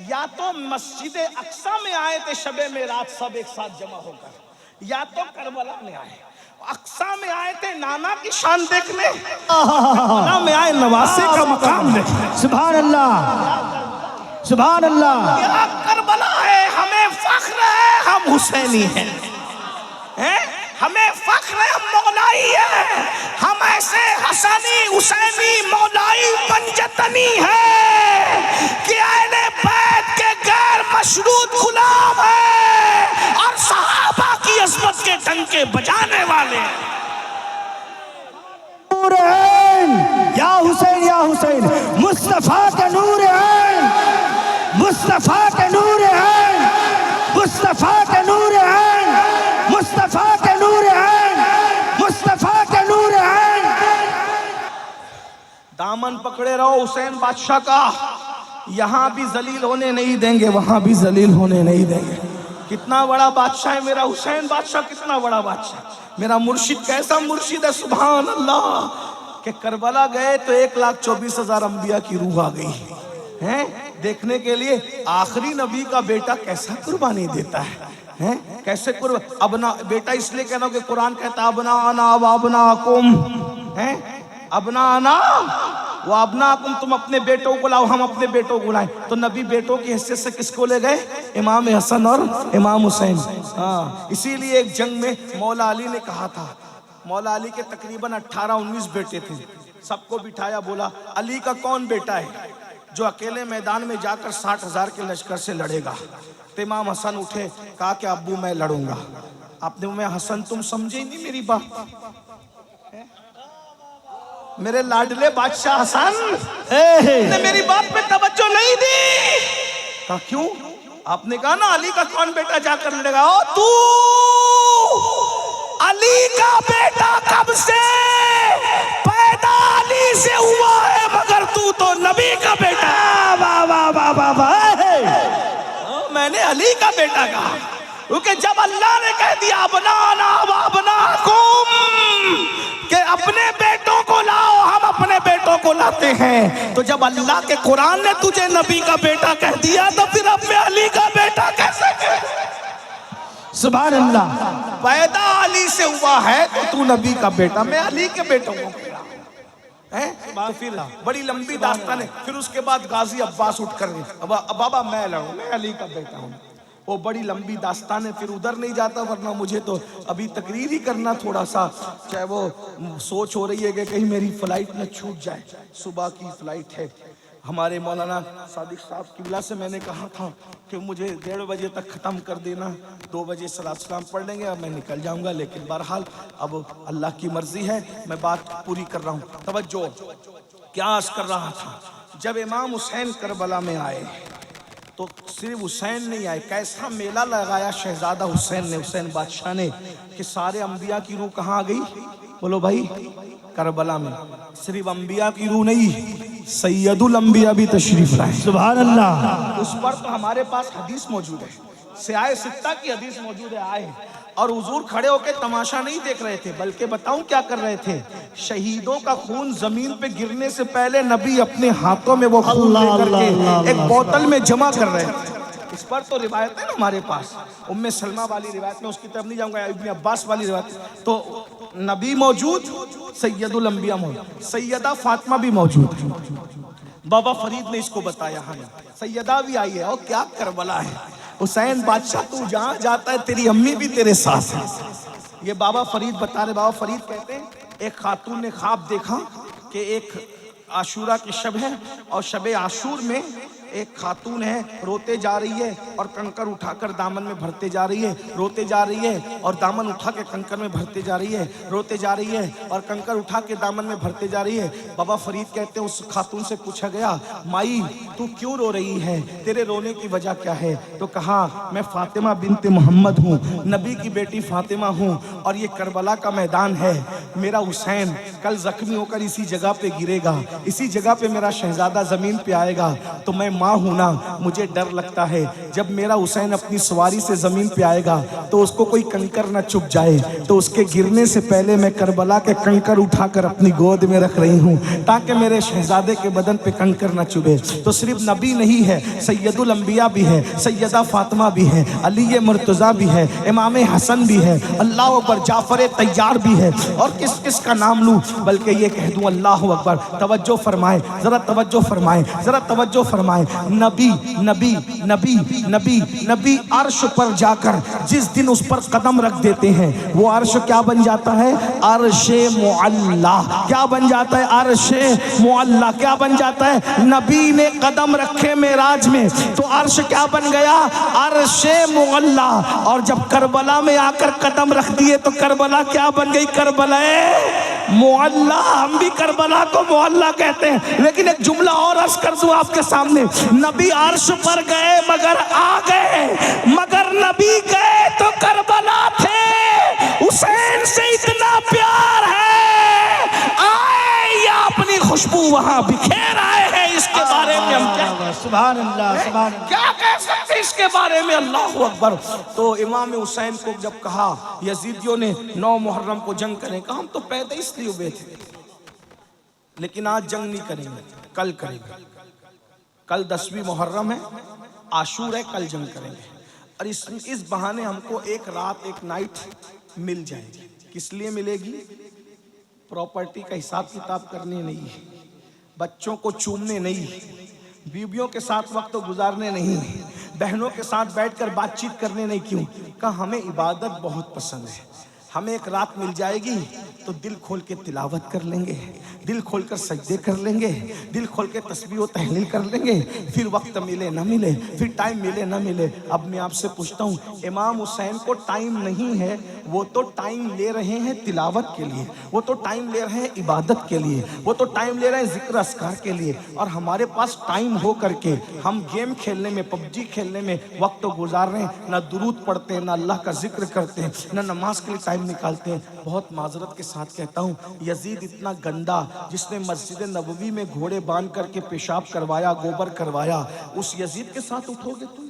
या तो मस्जिद अक्सा में आए थे शबे मेराज सब एक साथ जमा होकर, या तो करबला में आए। अक्सा में आए थे नाना की शान देखने, करबला में आए नवासे का मकाम देखने। सुभान अल्लाह, सुभान अल्लाह। क्या करबला है, हमें फख्र है हम हुसैनी हैं, हमें फख्र है हम मौलाई है, हम ऐसे हसनी हुसैनी मौलाई पंजतनी है कि अहले बैत के गैर मशरूत गुलाम है और सहाबा की अज़मत के डंके बजाने वाले। नूर है या हुसैन, या हुसैन, मुस्तफा का नूर है, मुस्तफा का नूर है, मुस्तफा का नूर है, मुस्तफा का नूर है, मुस्तफा का नूर है। दामन पकड़े रहो हुसैन बादशाह का, यहां भी जलील होने नहीं देंगे, वहां भी जलील होने नहीं देंगे। कितना बड़ा बादशाह है मेरा हुसैन बादशाह, कितना बड़ा बादशाह। मेरा मुर्शिद कैसा मुर्शिद है, सुभान अल्लाह। कि करबला गए तो 1,24,000 अंबिया की रूह आ गई है देखने के लिए आखिरी नबी का बेटा कैसा कुर्बानी देता है, कैसे अबना बेटा इसलिए कह रहा हूं कि कुरान कहता है अबना आना व अबना कुम, अबना आना वो अबना कुम, तुम अपने बेटों को लाओ हम अपने बेटों को लाए। तो नबी बेटों की हैसियत से किसको ले गए? इमाम हसन और इमाम हुसैन। हाँ, इसीलिए एक जंग में मौला अली ने कहा था, मौला अली के तकरीबन 18-19 बेटे थे, सबको बिठाया, बोला अली का कौन बेटा है जो अकेले मैदान में जाकर 60,000 के लश्कर से लड़ेगा? तो इमाम हसन उठे, कहा कि अब्बू मैं लड़ूंगा। आपने मैं हसन तुम समझे नहीं मेरी बात, मेरे लाडले बादशाह हसन ने मेरी बात पे तवज्जो नहीं दी। कहा क्यों? आपने कहा ना अली का कौन बेटा जाकर लड़ेगा। ओ तू अली का बेटा कब से पैदा अली से हुआ है, मगर तू तो नबी का बेटा। वाह वाह वाह वाह वाह। मैंने अली का बेटा कहा क्योंकि जब अल्लाह ने कह दिया अपना कि अपने बेटों को लाओ, हम अपने बेटों को लाते हैं, तो जब अल्लाह के कुरान ने तुझे नबी का बेटा कह दिया तो फिर अब मैं अली का बेटा कैसे कह? सुभान अल्लाह। पैदा अली से हुआ है तो तू नबी का बेटा, मैं अली के बेटों को हैं। तो फिर बड़ी लंबी दास्तान है। फिर उसके बाद गाजी अब्बास उठ कर बाबा मैं लड़ूं, मैं अली का बेटा हूँ। वो बड़ी लंबी दास्तान है, फिर उधर नहीं जाता, वरना मुझे तो अभी तकरीर ही करना थोड़ा सा, चाहे वो सोच हो रही है कि कहीं मेरी फ्लाइट न छूट जाए, सुबह की फ्लाइट है। हमारे मौलाना सादिक साहब किबला से मैंने कहा था कि मुझे 1:30 बजे तक ख़त्म कर देना, 2 बजे सलात सलाम पढ़ लेंगे और मैं निकल जाऊंगा। लेकिन बहरहाल अब अल्लाह की मर्जी है, मैं बात पूरी कर रहा हूँ। तवज्जो, क्या अर्ज़ कर रहा था, जब इमाम हुसैन करबला में आए तो सिर्फ हुसैन नहीं आए, कैसा मेला लगाया शहजादा हुसैन ने, हुसैन बादशाह ने, कि सारे अंबिया की रूह कहाँ आ गई? बोलो भाई, करबला में। सिर्फ अंबिया की रूह नहीं, सैयदुल अंबिया भी तशरीफ लाए। सुभान अल्लाह। उस पर तो हमारे पास हदीस मौजूद है, सियाए सित्ता की हदीस मौजूद है। आए और हुजूर खड़े होकर तमाशा नहीं देख रहे थे, बल्कि बताऊं क्या कर रहे थे? शहीदों का खून जमीन पे गिरने से पहले नबी अपने हाथों में वो खून लेकर के एक बोतल में जमा कर रहे थे। इस पर तो रिवायत है ना हमारे पास, उम्मे सलमा वाली रिवायत में, उसकी तरफ नहीं जाऊंगा, इब्ने अब्बास वाली रिवायत। तो नबी मौजूद, सैयदुल अंबिया मौजूद, सैयदा फातिमा भी मौजूद। बाबा फरीद ने इसको बताया, हाँ सैयदा भी आई है। और क्या करबला है, हुसैन बादशाह तू जहाँ जाता है तेरी अम्मी भी तेरे साथ है। ये बाबा फरीद बता रहे। बाबा फरीद कहते हैं एक खातून ने ख्वाब देखा कि एक आशूरा की शब है और शब आशूर में एक खातून है, रोते जा रही है और कंकर उठाकर दामन में भरते जा रही है, रोते जा रही है और दामन उठा के कंकर में भरते जा रही है, रोते जा रही है और कंकर उठा के दामन में भरते जा रही है। बाबा फरीद कहते हैं उस खातून से पूछा गया, माई तू क्यों रो रही है, तेरे रोने की वजह क्या है? तो कहा, मैं फातिमा बिनते मोहम्मद हूँ, नबी की बेटी फातिमा हूँ, और ये करबला का मैदान है। मेरा हुसैन कल जख्मी होकर इसी जगह पे गिरेगा, इसी जगह पे मेरा शहजादा जमीन पे आएगा। तो मैं माँ हूं ना, मुझे डर लगता है जब मेरा हुसैन अपनी सवारी से जमीन पे आएगा तो उसको कोई कंकर ना चुभ जाए, तो उसके गिरने से पहले मैं करबला के कंकर उठाकर अपनी गोद में रख रही हूं ताकि मेरे शहजादे के बदन पे कंकर ना चुभे। तो सिर्फ नबी नहीं है, सैयदुल अंबिया भी है, सैयदा फातिमा भी है, अली मुर्तजा भी है, इमाम हसन भी है, अल्लाह अकबर, जाफर तैयार भी है, और किस किस का नाम लूं, बल्कि ये कह दूं अल्लाह अकबर। तवज्जो फरमाए, जरा तवज्जो फरमाए, जरा तवज्जो फरमाए। नबी नबी नबी नबी नबी अर्श पर जाकर जिस दिन उस पर कदम रख देते हैं, वो अर्श क्या बन जाता है? अर्शे मुअल्ला। क्या बन जाता है? अर्शे मुअल्ला। क्या बन जाता है? नबी ने कदम रखे मेराज में तो अर्श क्या बन गया? अर्शे मुअल्ला। और जब करबला में आकर कदम रख दिए तो करबला क्या बन गई? करबला मुअल्ला। हम भी करबला को मुअल्ला कहते हैं। लेकिन एक जुमला और अर्ज कर दूं आपके सामने, नबी अर्श पर गए मगर आ गए, मगर नबी गए तो करबला थे। हुसैन से इतना प्यार है, आए या अपनी खुशबू वहां बिखेर आए हैं। इसके बारे में हम क्या, सुभान अल्लाह, सुभान अल्लाह, क्या कह सकते इसके बारे में? अल्लाह अकबर। तो इमाम हुसैन को जब कहा यजीदियों ने 9 मुहर्रम को जंग करें, कहा हम तो पैदा इसलिए हुए थे, लेकिन आज जंग नहीं करेंगे, कल करेंगे। कल 10वीं मुहर्रम है, आशूर है, कल जंग करेंगे। और इस बहाने हमको एक रात एक नाइट मिल जाएगी। किस लिए मिलेगी? प्रॉपर्टी का हिसाब किताब करने नहीं, बच्चों को चूमने नहीं, बीवियों के साथ वक्त गुजारने नहीं, बहनों के साथ बैठकर बातचीत करने नहीं। क्यों? कहा हमें इबादत बहुत पसंद है, हमें एक रात मिल जाएगी तो दिल खोल के तिलावत कर लेंगे, दिल खोल कर सजदे कर लेंगे, दिल खोल के तस्बीह और तहलील कर लेंगे। फिर वक्त मिले ना मिले, फिर टाइम मिले ना मिले। अब मैं आपसे पूछता हूँ, इमाम हुसैन को टाइम नहीं है, वो तो टाइम ले रहे हैं तिलावत के लिए, वो तो टाइम ले रहे हैं इबादत के लिए, वो तो टाइम ले रहे हैं जिक्र अस्कार के लिए। और हमारे पास टाइम हो करके हम गेम खेलने में, पबजी खेलने में वक्त गुजार रहे हैं, ना दुरूद पढ़ते हैं, ना अल्लाह का जिक्र करते हैं, ना नमाज के लिए टाइम निकालते हैं। बहुत माजरत के साथ कहता हूँ, यजीद इतना गंदा, जिसने मस्जिद नबवी में घोड़े बांध करके पेशाब करवाया, गोबर करवाया, उस यजीद के साथ उठोगे तुम?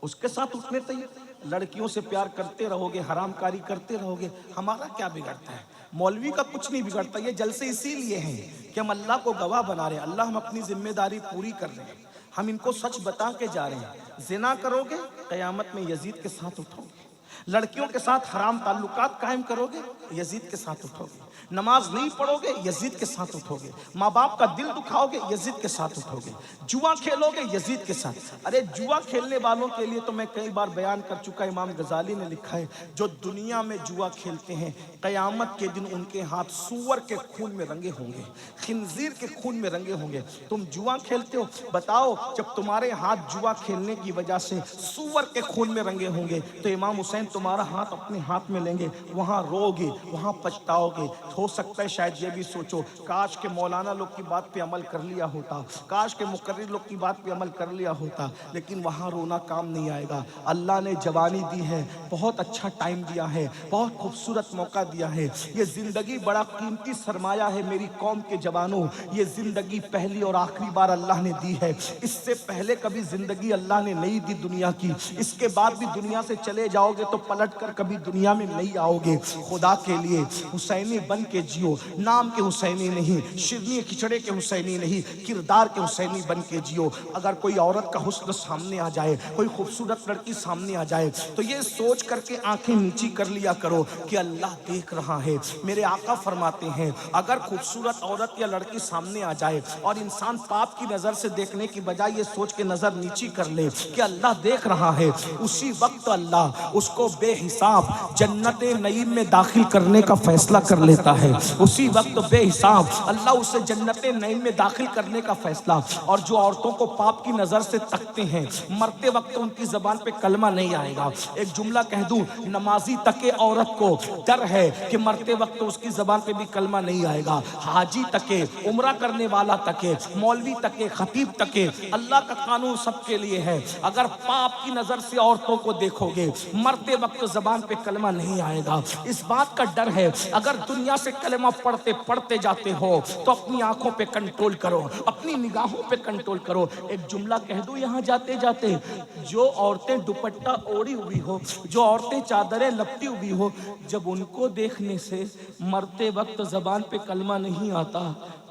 उसके साथ उठने तैयार? लड़कियों से प्यार करते रहोगे, हरामकारी करते रहोगे, हमारा क्या बिगड़ता है? मौलवी का कुछ नहीं बिगड़ता। ये जलसे इसीलिए हैं कि हम अल्लाह को गवाह बना रहे हैं, अल्लाह हम अपनी जिम्मेदारी पूरी कर रहे हैं, हम इनको सच बता के जा रहे हैं। जिना करोगे, कयामत में यजीद के साथ उठोगे। लड़कियों के साथ हराम ताल्लुकात कायम करोगे, यजीद के साथ उठोगे। नमाज नहीं पढ़ोगे यजीद के साथ उठोगे, माँ बाप का दिल दुखाओगे यजीद के साथ उठोगे, जुआ खेलोगे यजीद के साथ। अरे जुआ खेलने वालों के लिए तो मैं कई बार बयान कर चुका, इमाम गजाली ने लिखा है, जो दुनिया में जुआ खेलते हैं कयामत के दिन उनके हाथ सूअर के खून में रंगे होंगे, खिंजीर के खून में रंगे होंगे। तुम जुआ खेलते हो, बताओ जब तुम्हारे हाथ जुआ खेलने की वजह से सूअर के खून में रंगे होंगे तो इमाम हुसैन तुम्हारा हाथ अपने हाथ में लेंगे, वहां रोगे, वहां पछताओगे। हो सकता है शायद ये भी सोचो, काश के मौलाना लोग की बात पे अमल कर लिया होता, काश के मुकर्रिर लोग की बात पे अमल कर लिया होता, लेकिन वहां रोना काम नहीं आएगा। अल्लाह ने जवानी दी है, बहुत अच्छा टाइम दिया है, बहुत खूबसूरत मौका दिया है। ये जिंदगी बड़ा कीमती सरमाया है मेरी कौम के जवानों, ये जिंदगी पहली और आखिरी बार अल्लाह ने दी है। इससे पहले कभी जिंदगी अल्लाह ने नहीं दी दुनिया की, इसके बाद भी दुनिया से चले जाओगे तो पलट कर कभी दुनिया में नहीं आओगे। खुदा के लिए हुसैनी बन के जियो, नाम के हुसैनी नहीं, शिरनी खिचड़े के हुसैनी नहीं, किरदार के हुसैनी बन के जियो। अगर कोई औरत का हुस्न सामने आ जाए, कोई खूबसूरत लड़की सामने आ जाए तो ये सोच करके आंखें नीची कर लिया करो कि अल्लाह देख रहा है। मेरे आका फरमाते हैं अगर खूबसूरत औरत या लड़की सामने आ जाए और इंसान पाप की नजर से देखने की बजाय ये सोच के नजर नीची कर ले कि अल्लाह देख रहा है, उसी वक्त अल्लाह उसको बेहिसाब जन्नत नईम में दाखिल करने का फैसला कर लेता है। उसी वक्त बेहिसाब अल्लाह उसे जन्नत नईम में दाखिल करने का फैसला। और जो औरतों को पाप की नजर से तकते हैं, मरते वक्त उनकी जबान पे कलमा नहीं आएगा। एक जुमला कह दूं, नमाजी तके औरत को डर है कि मरते वक्त उसकी जबान पे भी कलमा नहीं आएगा। हाजी तके, उम्रा करने वाला तके, मौलवी तके, खतीब तके, अल्लाह का कानून सबके लिए है। अगर पाप की नजर से औरतों को देखोगे, मरते वक्त जबान पे कलमा नहीं आएगा। इस बात का डर है अगर दुनिया से कलमा पढ़ते पढ़ते जाते हो तो अपनी आंखों पे कंट्रोल करो, अपनी निगाहों पे कंट्रोल करो। एक जुमला कह दूं यहाँ जाते जाते, जो औरतें दुपट्टा ओढ़ी हुई हो, जो औरतें चादरें लपटी हुई हो, जब उनको देखने से मरते वक्त जबान पे कलमा नहीं आता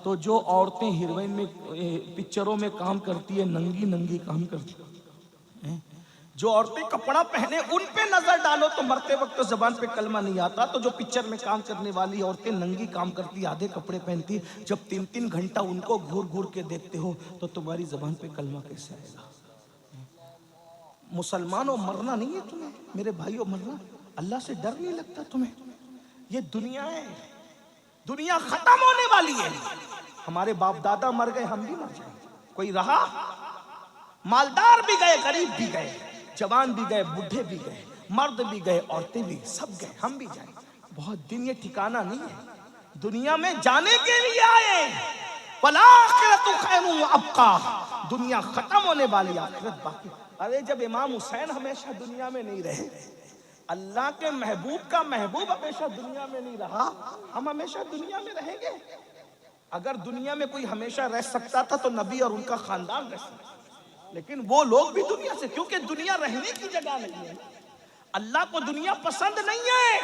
तो जो औरतें हीरोइन में पिक्चरों में काम करती है, नंगी नंगी काम करती है, जो औरतें कपड़ा पहने उन पे नजर डालो तो मरते वक्त तो जबान पे कलमा नहीं आता। तो जो पिक्चर में काम करने वाली औरतें नंगी काम करती, आधे कपड़े पहनती, जब 3-3 घंटा उनको घूर घूर के देखते हो तो तुम्हारी जबान पे कलमा कैसे आएगा? मुसलमानों मरना नहीं है तुम्हें, मेरे भाइयों मरना, अल्लाह से डर नहीं लगता तुम्हें? ये दुनिया है, दुनिया खत्म होने वाली है। हमारे बाप दादा मर गए, हम भी मर जाएंगे, कोई रहा? मालदार भी गए, गरीब भी गए, जवान भी गए, बूढ़े भी गए, मर्द भी गए, औरतें भी, सब गए, हम भी जाएंगे। बहुत दिन ये ठिकाना नहीं है, दुनिया में जाने के लिए आए। वलाखिरतु खैरुन व अबका, दुनिया खत्म होने वाली, आखिरत बाकी। अरे जब इमाम हुसैन हमेशा दुनिया में नहीं रहे, अल्लाह के महबूब का महबूब हमेशा दुनिया में नहीं रहा, हम हमेशा दुनिया में रहेंगे? अगर दुनिया में कोई हमेशा रह सकता था तो नबी और उनका खानदान रह सकता, लेकिन वो लोग भी दुनिया से, क्योंकि दुनिया रहने की जगह नहीं है। अल्लाह को दुनिया पसंद नहीं है,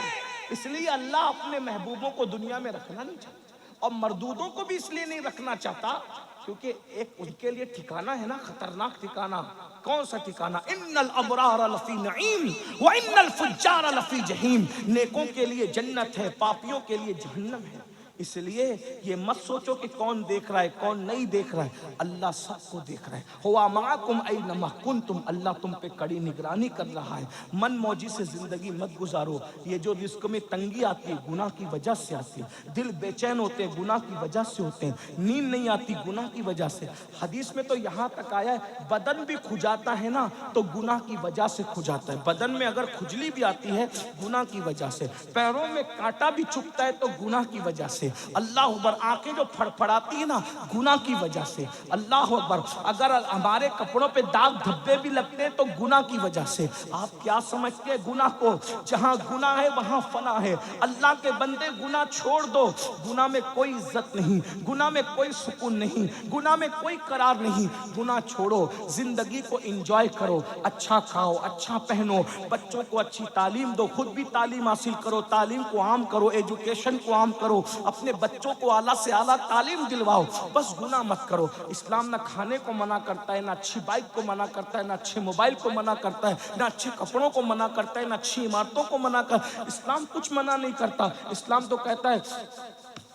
इसलिए अल्लाह अपने महबूबों को दुनिया में रखना नहीं चाहता, और मरदूदों को भी इसलिए नहीं रखना चाहता क्योंकि एक उनके लिए ठिकाना है ना, खतरनाक ठिकाना। कौन सा ठिकाना? इन्नल अबरार लफी नईम व इन्नल फुज्जार लफी जहीम। नेकों के लिए जन्नत है, पापियों के लिए जहन्नम है। इसलिए ये मत सोचो कि कौन देख रहा है कौन नहीं देख रहा है, अल्लाह सबको देख रहा है। हुआ माकुम ऐनमा कुंतुम, अल्लाह तुम पे कड़ी निगरानी कर रहा है। मन मौजी से जिंदगी मत गुजारो। ये जो रिस्क में तंगी आती है गुनाह की वजह से आती है, दिल बेचैन होते हैं गुनाह की वजह से होते हैं, नींद नहीं आती गुनाह की वजह से। हदीस में तो यहाँ तक आया है बदन भी खुजाता है ना तो गुनाह की वजह से खुजाता है। बदन में अगर खुजली भी आती है गुनाह की वजह से, पैरों में कांटा भी चुभता है तो गुनाह की वजह से, अल्लाह अकबर, आंखें जो फड़फड़ाती है ना गुनाह की वजह से, अल्लाह अकबर, अगर हमारे कपड़ों पे दाग धब्बे भी लगते हैं तो गुनाह की वजह से। आप क्या समझते हैं गुनाह को? जहां गुनाह है वहां फना है। अल्लाह के बंदे गुनाह छोड़ दो, गुनाह में कोई इज्जत नहीं, गुनाह में कोई सुकून नहीं, गुनाह में कोई करार नहीं। गुनाह छोड़ो, जिंदगी को एंजॉय करो, अच्छा खाओ, अच्छा पहनो, बच्चों को अच्छी तालीम दो, खुद भी तालीम हासिल करो, तालीम को आम करो, एजुकेशन को आम करो, अपने बच्चों को आला से आला तालीम दिलवाओ, बस गुनाह मत करो। इस्लाम ना खाने को मना करता है, ना अच्छी बाइक को मना करता है, ना अच्छे मोबाइल को मना करता है, ना अच्छे कपड़ों को मना करता है, ना अच्छी इमारतों को मना कर। इस्लाम कुछ मना नहीं करता। इस्लाम तो कहता है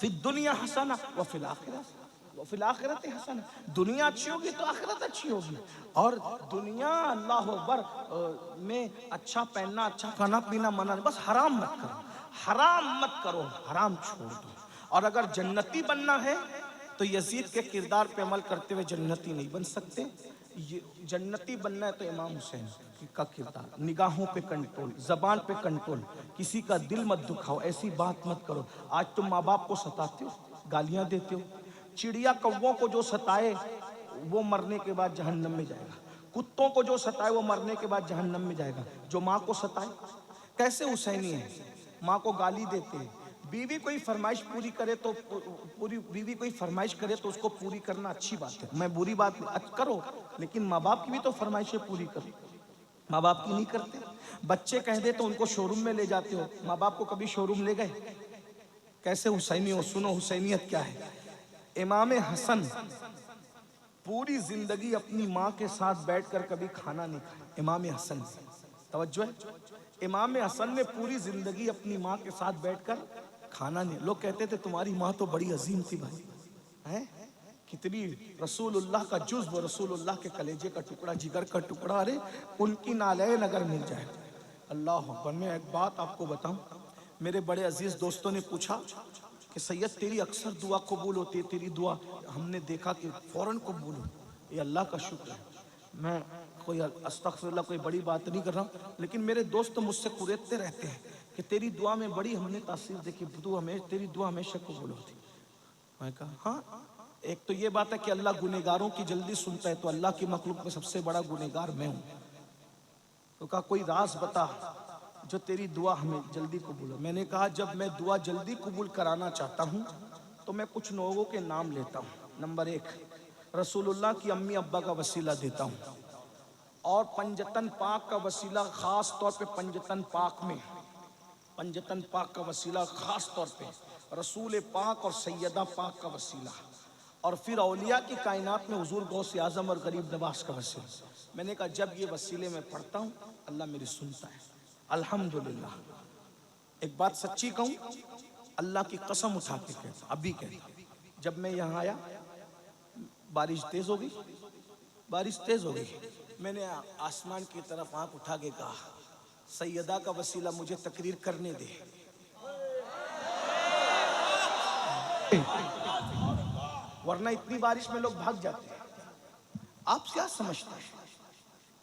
फिर दुनिया हसना व फिल आखिरत व फिल आखिरत हसना, दुनिया अच्छी होगी तो आखिरत अच्छी होगी। और दुनिया अल्लाह अकबर में अच्छा पहनना, अच्छा खाना पीना मना, बस हराम मत करो, हराम मत करो, हराम छोड़ दो। और अगर जन्नती बनना है तो यजीद के किरदार पे अमल करते हुए जन्नती नहीं बन सकते। ये जन्नती बनना है तो इमाम हुसैन का किरदार, निगाहों पे कंट्रोल, जबान पे कंट्रोल, किसी का दिल मत दुखाओ, ऐसी बात मत करो। आज तुम माँ बाप को सताते हो, गालियां देते हो। चिड़िया कौवों को जो सताए वो मरने के बाद जहन्नम में जाएगा, कुत्तों को जो सताए वो मरने के बाद जहन्नम में जाएगा। जो माँ को सताए, कैसे हुसैनी है, माँ को गाली देते हैं। बीवी कोई फरमाइश पूरी करे तो बीवी कोई फरमाइश करे तो उसको पूरी करना अच्छी बात है, मैं बुरी बात करो, लेकिन माँ बाप की भी तो फरमाइशें पूरी करो। माँ बाप की नहीं करते। बच्चे कह दे तो उनको शोरूम में ले जाते हो, माँ बाप को कभी शोरूम ले गए? कैसे हुसैनी हो? सुनो हुसैनियत क्या है। इमाम हसन पूरी जिंदगी अपनी माँ के साथ बैठकर कभी खाना नहीं खाया। इमाम हसन, तवज्जो है, इमाम हसन ने पूरी जिंदगी अपनी माँ के साथ बैठकर खाना नहीं। लोग कहते थे तुम्हारी माँ तो बड़ी अजीम थी भाई, हैं कितनी रसूलुल्लाह का जुज़्व, रसूलुल्लाह के कलेजे का टुकड़ा, जिगर का टुकड़ा, अरे उनकी नालैन अगर मिल जाए। अल्लाह अकबर। मैं एक बात आपको बताऊं, मेरे बड़े अजीज दोस्तों ने पूछा कि सैयद तेरी अक्सर दुआ कबूल होती है, तेरी दुआ हमने देखा कि फौरन कबूल हो। ये अल्लाह का शुक्र है। मैं कोई अस्तगफिरुल्लाह कोई बड़ी बात नहीं कर रहा हूँ, लेकिन मेरे दोस्त मुझसे कुरेदते रहते हैं कि तेरी दुआ में बड़ी हमने तासीर देखी, तेरी दुआ हमेशा कबूल होती। मैं कहा हाँ, एक तो ये बात है कि अल्लाह गुनेगारों की जल्दी सुनता है, तो अल्लाह की मखलूक में सबसे बड़ा गुनेगार मैं हूँ। तो कहा कोई राज बता जो तेरी दुआ हमें जल्दी कबूल हो। मैंने कहा जब मैं दुआ जल्दी कबूल कराना चाहता हूँ तो मैं कुछ लोगों के नाम लेता हूँ। नंबर 1, रसूलुल्लाह की अम्मी अब्बा का वसीला देता हूँ, और पंजतन पाक का वसीला खास तौर पे, पंजतन पाक में, पंजतन पाक का वसीला खास तौर पे, रसूल पाक और सैयदा पाक का वसीला, और फिर औलिया की कायनात में हुजूर गौसे आजम और गरीब नवाज का वसीला। मैंने कहा जब ये वसीले में पढ़ता हूँ अल्लाह मेरी सुनता है, अल्हम्दुलिल्लाह। एक बात सच्ची कहूँ, अल्लाह की कसम उठा के कहता, अभी कहता, जब मैं यहाँ आया बारिश तेज हो गई, बारिश तेज हो गई। मैंने आसमान की तरफ आंख उठा के कहा सैयदा का वसीला मुझे तकरीर करने दे। वरना इतनी बारिश में लोग भाग जाते हैं। आप क्या समझते हैं?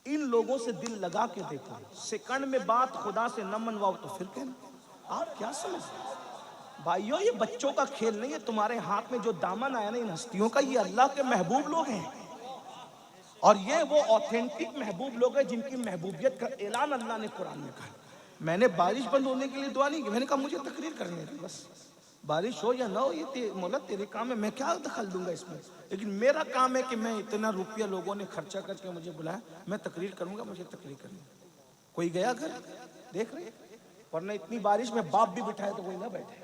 इन लोगों से दिल लगा के देखो, सेकंड में बात खुदा से न मनवाओ तो फिर कहना। आप क्या समझते हैं? भाइयों ये बच्चों का खेल नहीं है। तुम्हारे हाथ में जो दामन आया ना इन हस्तियों का, ये अल्लाह के महबूब लोग हैं, और ये वो ऑथेंटिक महबूब लोग हैं जिनकी महबूबियत का ऐलान अल्लाह ने कुरान में कहा। मैंने बारिश बंद होने के लिए दुआ नहीं की, मैंने कहा मुझे तकरीर करने दी, बस बारिश हो या ना हो ये मौला तेरे काम है, मैं क्या दखल दूंगा इसमें। लेकिन मेरा काम है कि मैं इतना रुपया लोगों ने खर्चा करके मुझे बुलाया, मैं तकरीर करूंगा, मुझे तकरीर करनी। कोई गया घर, देख रहे, वरना इतनी बारिश में बाप भी बिठाए तो कोई ना बैठे।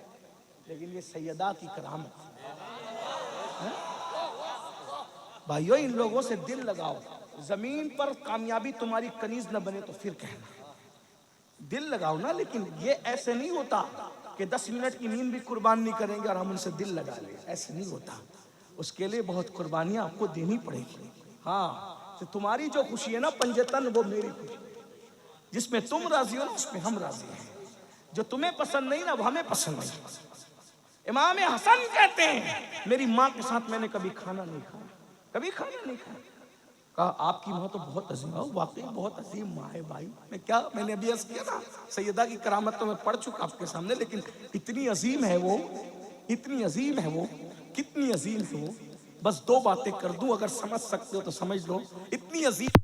लेकिन ये सैयदा की करामत है। भाइयों इन लोगों से दिल लगाओ। जमीन पर कामयाबी तुम्हारी कनीज न बने तो फिर कहना, दिल लगाओ ना। लेकिन ये ऐसे नहीं होता कि 10 मिनट की नींद भी कुर्बान नहीं करेंगे और हम उनसे दिल लगा ले, ऐसे नहीं होता। उसके लिए बहुत कुर्बानियां आपको देनी पड़ेगी। हाँ, तो तुम्हारी जो खुशी है ना पंजतन, वो मेरी खुशी, जिसमें तुम राजी हो ना उसमें हम राजी हैं। जो तुम्हें पसंद नहीं ना वो हमें पसंद नहीं। इमाम हसन कहते हैं मेरी माँ के साथ मैंने कभी खाना नहीं खाया, कभी खाना नहीं खाया। कहा आपकी माँ तो बहुत अजीम है। वाकई बहुत अजीम माँ है भाई। मैंने अभी अर्ज किया ना, सैयदा की करामत तो मैं पढ़ चुका आपके सामने, लेकिन इतनी अजीम है वो, इतनी अजीम है वो, कितनी अजीम है वो। बस 2 बातें कर दूं, अगर समझ सकते हो तो समझ लो। इतनी अजीम,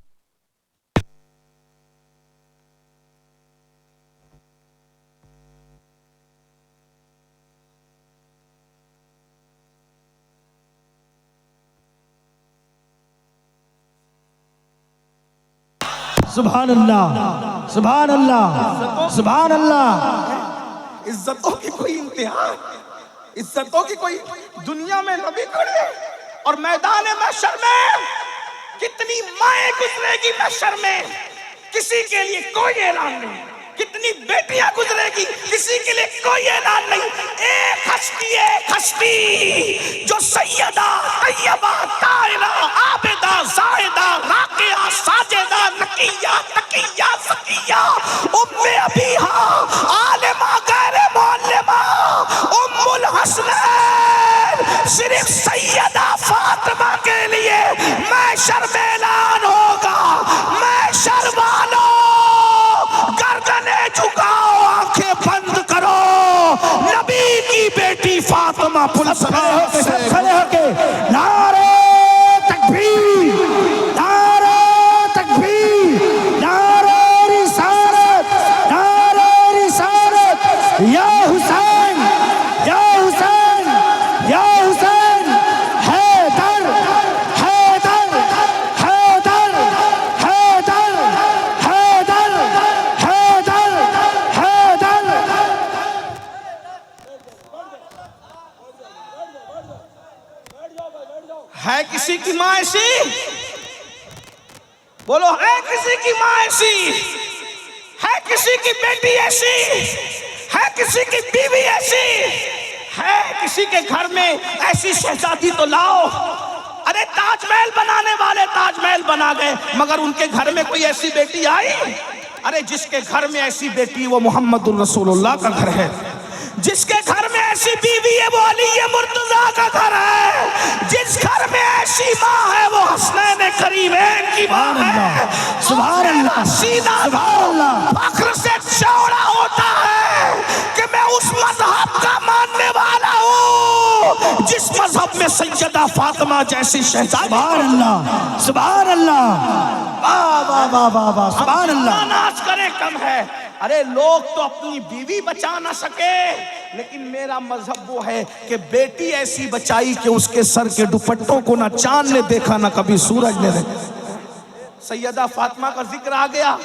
सुभान अल्लाह, सुभान अल्लाह, सुभान अल्लाह। इज्जतों की कोई इंतहा, इज्जतों की कोई दुनिया में नबी खड़े और मैदान महशर में कितनी माएं गुजरेगी महशर में, किसी के लिए कोई ऐलान नहीं। कितनी बेटियां गुजरेगी, किसी के लिए कोई ऐलान नहीं। एक हस्ती जो सैयदा तैयबा ताहिरा आबिदा जाहिदा राकिया साजिदा नकिया तकिया ज़किया उम्मे अबीहा आलिमा गैर मुअल्लिमा उम्मुल हसनैन, सिर्फ सैयदा फातिमा के लिए महशर में ऐलान होगा, महशर वालों गर्दने झुकाओ, आंखें बंद करो, नबी की बेटी फातिमा खड़े होके नारे तकबीर, नारे तकबीर, नारे रिसालत, नारे रिसालत, या हुसैन, या हुसैन, या हुसैन, हैदर, हैदर, हैदर, हैदर, हैदर, हैदर, हैदर। है किसी की माँ ऐसी? बोलो, है किसी की माँ ऐसी? है किसी की बेटी ऐसी? है किसी की बीवी ऐसी? है किसी के घर में ऐसी शहजादी तो लाओ। अरे ताजमहल बनाने वाले ताजमहल बना गए, मगर उनके घर में कोई ऐसी बेटी आई? अरे जिसके घर में ऐसी बेटी वो मोहम्मदुर रसूलुल्लाह का घर है, जिसके घर में ऐसी बीवी है वो अली मुर्तजा का घर है, जिस घर में ऐसी माँ है वो हसनैन करीमैन की माँ है। सुभान अल्लाह, सीना सुभान अल्लाह। फख्र से चौड़ा होता है कि मैं उस मजहब का मानने वाला हूँ जिस मजहब में सैयदा फातिमा जैसी शहजादी। सुभान अल्लाह, सुभान अल्लाह, वाह वाह वाह वाह वाह, सुभान अल्लाह। नाच करे कम है। अरे लोग तो अपनी बीवी बचा ना सके, लेकिन मेरा मजहब वो है कि बेटी ऐसी बचाई कि उसके सर के दुपट्टों को ना चांद ने देखा ना कभी सूरज ने देखा। सैयदा फातिमा का जिक्र आ गया,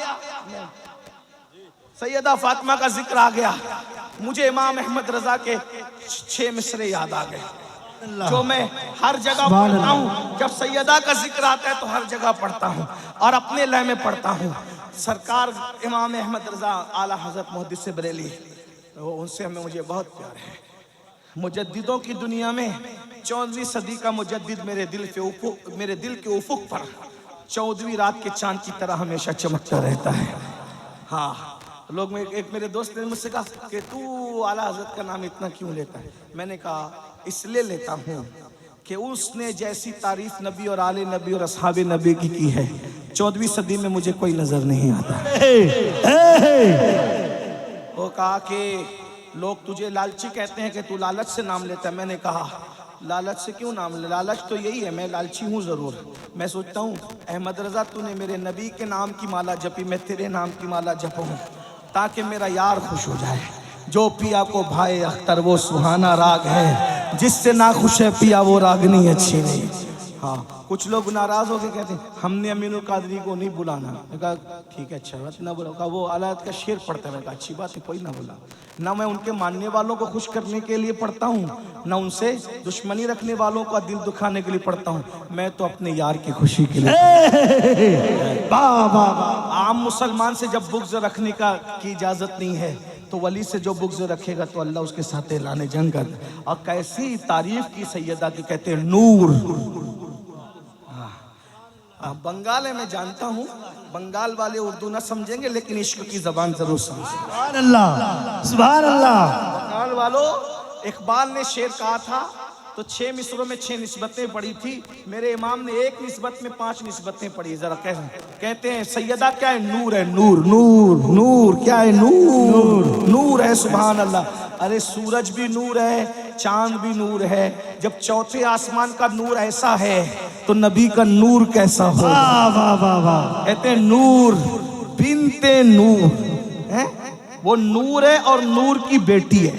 सैयदा फातिमा का जिक्र आ गया, मुझे इमाम अहमद रजा के 6 मिसरे याद आ गए जो मैं हर जगह पढ़ता हूँ। जब सैयदा का जिक्र आता है तो हर जगह पढ़ता हूँ और अपने लय में पढ़ता हूँ। सरकार इमाम अहमद रजा आला हजरत मुहद्दिस बरेली, उनसे हमें मुझे बहुत प्यार है। मुजद्दिदों की दुनिया में 14वीं सदी का मुजद्दिद मेरे दिल के उफुक पर 14वीं रात के चांद की तरह हमेशा चमकता रहता है। हाँ, लोग में एक मेरे दोस्त ने मुझसे कहा कि तू आला हजरत का नाम इतना क्यों लेता है? मैंने कहा इसलिए लेता हूँ कि उसने जैसी तारीफ नबी और आले नबी और असहाबे नबी की है 14वीं सदी में मुझे कोई नजर नहीं आता। वो कहा कि लोग तुझे लालची कहते हैं कि तू लालच से नाम लेता है। मैंने कहा लालच से क्यों नाम ले? लालच तो यही है, मैं लालची हूँ जरूर। मैं सोचता हूँ अहमद रजा तूने मेरे नबी के नाम की माला जपी, मैं तेरे नाम की माला जपूं ताकि मेरा यार खुश हो जाए। जो पिया को भाई अख्तर वो सुहाना राग है, जिससे ना खुश है पिया वो रागनी अच्छी नहीं। हाँ, कुछ लोग नाराज होकर कहते हैं हमने अमीनुल कादरी को नहीं बुलाना। मैं कहा ठीक है, अच्छा बात ना बुला। वो आलात का शेर पढ़ता है। मैं कहा अच्छी बात है, कोई ना बुला। ना मैं उनके मानने वालों को खुश करने के लिए पढ़ता हूँ, ना उनसे दुश्मनी रखने वालों का दिल दुखाने के लिए पढ़ता हूँ। मैं तो अपने यार की खुशी के लिए। आम मुसलमान से जब बुग़्ज़ रखने की इजाजत नहीं है तो वली से जो बुग़्ज़ रखेगा तो अल्लाह उसके साथ ऐलान जंग कर। और कैसी तारीफ की सैयदा की, कहते हैं नूर। बंगाल है, मैं जानता हूँ बंगाल वाले उर्दू ना समझेंगे, लेकिन इश्क की जबान जरूर समझेंगे। सुभान अल्लाह, सुभान अल्लाह। बंगाल वालों, इकबाल ने शेर कहा था तो 6 मिसरों में 6 निस्बतें पढ़ी थी। मेरे इमाम ने एक निस्बत में 5 निस्बतें पढ़ी। जरा कहते हैं सैयदा क्या है? नूर है। नूर नूर नूर क्या है? नूर नूर है। सुभान अल्लाह। अरे सूरज भी नूर है, चांद भी नूर है। जब चौथे आसमान का नूर ऐसा है तो नबी का नूर कैसा हो? वाह वाह वाह वाह। कहते हैं नूर बिनते नूर है, वो नूर है और नूर की बेटी है।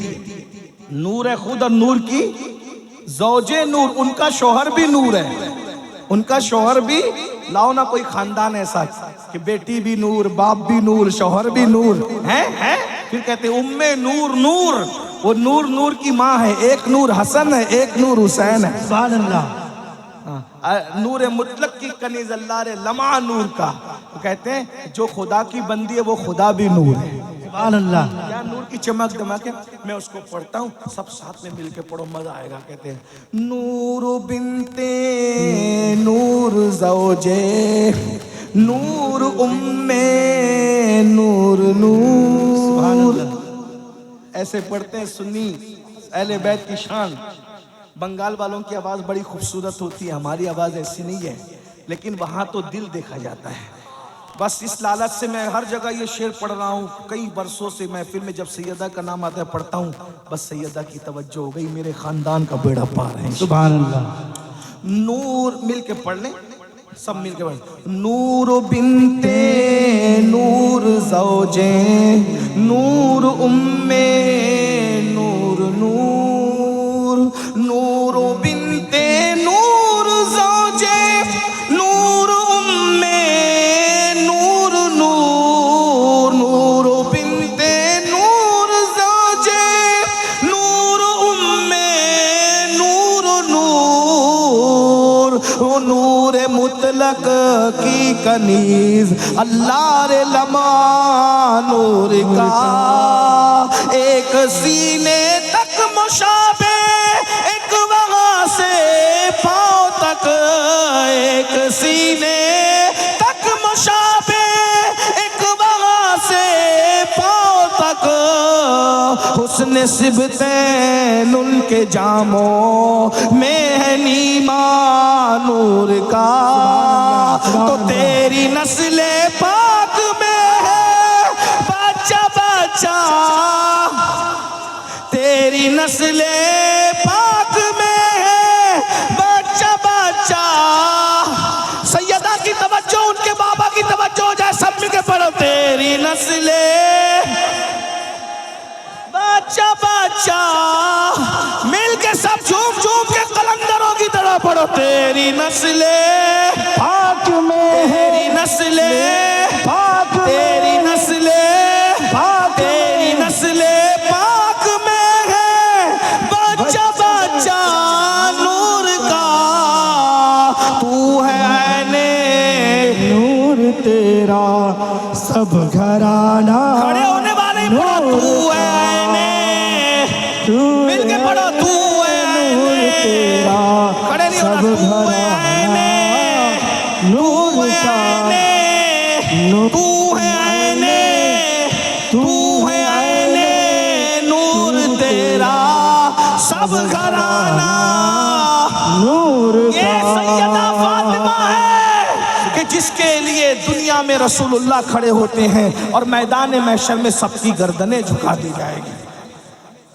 नूर है खुद और नूर की ज़ौजे नूर। उनका शौहर भी नूर है, उनका शौहर भी। लाओ ना कोई खानदान ऐसा कि बेटी भी नूर, बाप भी नूर, शौहर भी नूर है। फिर कहते उम्मे नूर नूर। वो नूर नूर की माँ है। एक नूर हसन है, एक नूर हुसैन है। सुभान अल्लाह। नूर मुतलक की कनीज़ अल्लाह रे लमा नूर का। वो कहते हैं जो खुदा की बंदी है वो खुदा भी नूर है। सुभान अल्लाह। क्या नूर की चमक दमक है। मैं उसको पढ़ता हूँ, सब साथ में मिलके पढ़ो, मजा आएगा। कहते हैं नूर बिनते नूर ज़ौजे नूर उम्मे नूर नूर। ऐसे पढ़ते हैं सुन्नी अहले बैत की शान। बंगाल वालों की आवाज़ बड़ी खूबसूरत होती है, हमारी आवाज़ ऐसी नहीं है, लेकिन वहाँ तो दिल देखा जाता है। बस इस लालच से मैं हर जगह ये शेर पढ़ रहा हूँ। कई वर्षों से महफिल में जब सैयदा का नाम आता है पढ़ता हूँ, बस सैयदा की तवज्जो हो गई, मेरे खानदान का बेड़ा पार है। सुभान अल्लाह। नूर मिल के पढ़ लें, सब मिल के पढ़। नूर बिनते नूर ज़ौजे नूर उम्मे नूर नूर। नूर बिनते नूर ज़ौजे नूर उम्मे नूर नूर। नूर बिनते नूर ज़ौजे नूर उम्मे नूर नूर। ओ नूर मुतलक की कनीज अल्लाह रे लमा नूर का। एक सीने तक मुशाबे एक वहाँ से पाँव तक। एक सीने तक मुशाबे एक वहाँ से पाँव तक। हुस्न सिबतैन उनके जामों में है नीमा नूर का। तो तेरी नस्ले पाक में है बच्चा बच्चा। तेरी नस्ले पाक में है बच्चा बच्चा। सैयदा की तवज्जो, उनके बाबा की तवज्जो हो जाए, सब मिलके पढ़ो। तेरी नस्ले बच्चा बच्चा। मिल के सब झूम झूम के कलंदरों की तरह पढ़ो। तेरी नस्ले पाक में है, तेरी नस्ले पाक में, तेरी नस्ले पाक तेरी नस्ले पाक में है बच्चा बच्चा नूर का। तू है ऐने नूर तेरा सब घराना। खड़े होने वाले ही पढ़ो। तू है ऐने, मिल के पढ़ो। तू है ऐने, खड़े नहीं होना। तू है ऐने, नूर का तू है ऐने, तू है ऐने नूर तेरा सब घराना नूर ये का। सैयदा फातिमा है कि जिसके लिए दुनिया में रसूलुल्लाह खड़े होते हैं और मैदान महशर में सबकी गर्दनें झुका दी जाएगी।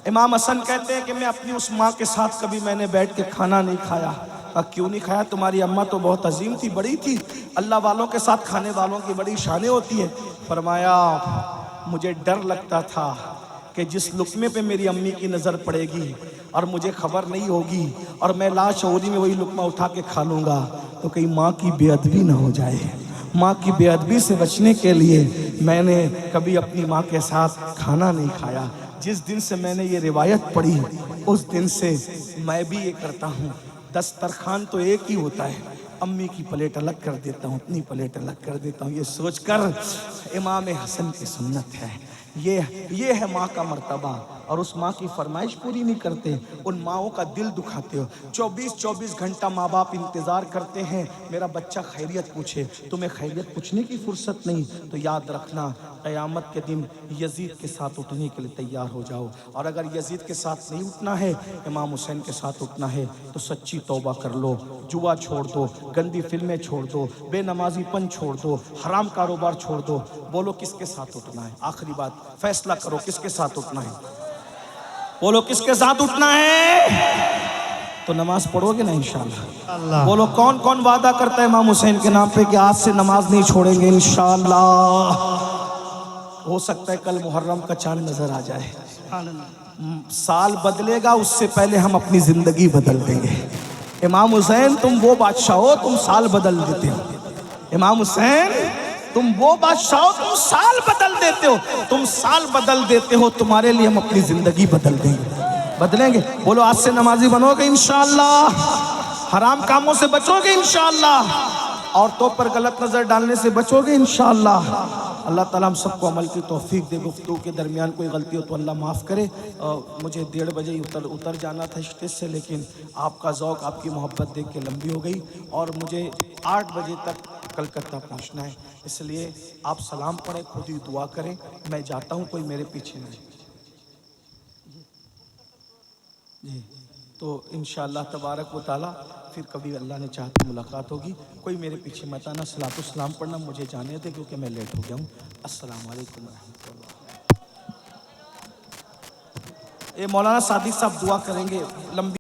इमाम हसन कहते हैं कि मैं अपनी उस माँ के साथ कभी मैंने बैठ के खाना नहीं खाया। क्यों नहीं खाया? तुम्हारी अम्मा तो बहुत अजीम थी, बड़ी थी। अल्लाह वालों के साथ खाने वालों की बड़ी शानें होती है। फरमाया मुझे डर लगता था कि जिस लुक्मे पे मेरी अम्मी की नज़र पड़ेगी और मुझे खबर नहीं होगी और मैं लाशऊरी में वही लुक्मा उठा के खा लूँगा तो कहीं माँ की बेअदबी ना हो जाए। माँ की बेअदबी से बचने के लिए मैंने कभी अपनी माँ के साथ खाना नहीं खाया। जिस दिन से मैंने ये रिवायत पढ़ी उस दिन से मैं भी ये करता हूँ। दस्तरखान तो एक ही होता है, अम्मी की प्लेट अलग कर देता हूँ, अपनी प्लेट अलग कर देता हूँ। ये सोचकर इमाम हसन की सुन्नत है। ये है माँ का मर्तबा। और उस माँ की फरमाइश पूरी नहीं करते, उन माँओं का दिल दुखाते हो। 24-24 घंटा माँ बाप इंतज़ार करते हैं मेरा बच्चा खैरियत पूछे। तुम्हें खैरियत पूछने की फुर्सत नहीं तो याद रखना क़यामत के दिन यजीद के साथ उठने के लिए तैयार हो जाओ। और अगर यजीद के साथ नहीं उठना है, इमाम हुसैन के साथ उठना है तो सच्ची तौबा कर लो। जुआ छोड़ दो, गंदी फिल्में छोड़ दो, बेनमाजीपन छोड़ दो, हराम कारोबार छोड़ दो। बोलो किसके साथ उठना है? आखिरी बात, फैसला करो किसके साथ उठना है। बोलो किसके साथ उठना है तो नमाज पढ़ोगे ना इंशाअल्लाह। बोलो कौन कौन वादा करता है इमाम हुसैन के नाम पे कि आज से नमाज नहीं छोड़ेंगे इंशाअल्लाह। हो सकता है कल मुहर्रम का चांद नजर आ जाए, साल बदलेगा उससे पहले हम अपनी जिंदगी बदल देंगे। इमाम हुसैन तुम वो बादशाह हो, तुम साल बदल देते हो। इमाम हुसैन तुम वो बादशाह हो, तुम साल बदल देते हो। तुम साल बदल देते हो, तुम्हारे लिए हम अपनी जिंदगी बदल देंगे, बदलेंगे। बोलो आज से नमाजी बनोगे इंशाअल्लाह, हराम कामों से बचोगे इंशाअल्लाह, औरतों पर गलत नजर डालने से बचोगे इंशाअल्लाह। अल्लाह ताला हम सबको अमल की तौफीक दे। गुफ्तगू के दरमियान कोई गलती हो तो अल्लाह माफ़ करे। मुझे 1:30 बजे ही उतर जाना था स्टेज से, लेकिन आपका ज़ौक़, आपकी मोहब्बत देख के लंबी हो गई और मुझे 8 बजे तक कलकत्ता पहुंचना है। इसलिए आप सलाम पढ़ें, खुद ही दुआ करें, मैं जाता हूं, कोई मेरे पीछे नहीं जी। तो इंशाअल्लाह तबारक व तआला फिर कभी अल्लाह ने चाहा तो मुलाकात होगी। कोई मेरे पीछे मत आना, सलातो सलाम पढ़ना, मुझे जाने दे क्योंकि मैं लेट हो गया हूँ। अस्सलाम वालेकुम रहमतुल्लाह। ये मौलाना सादिक साहब दुआ करेंगे लंबी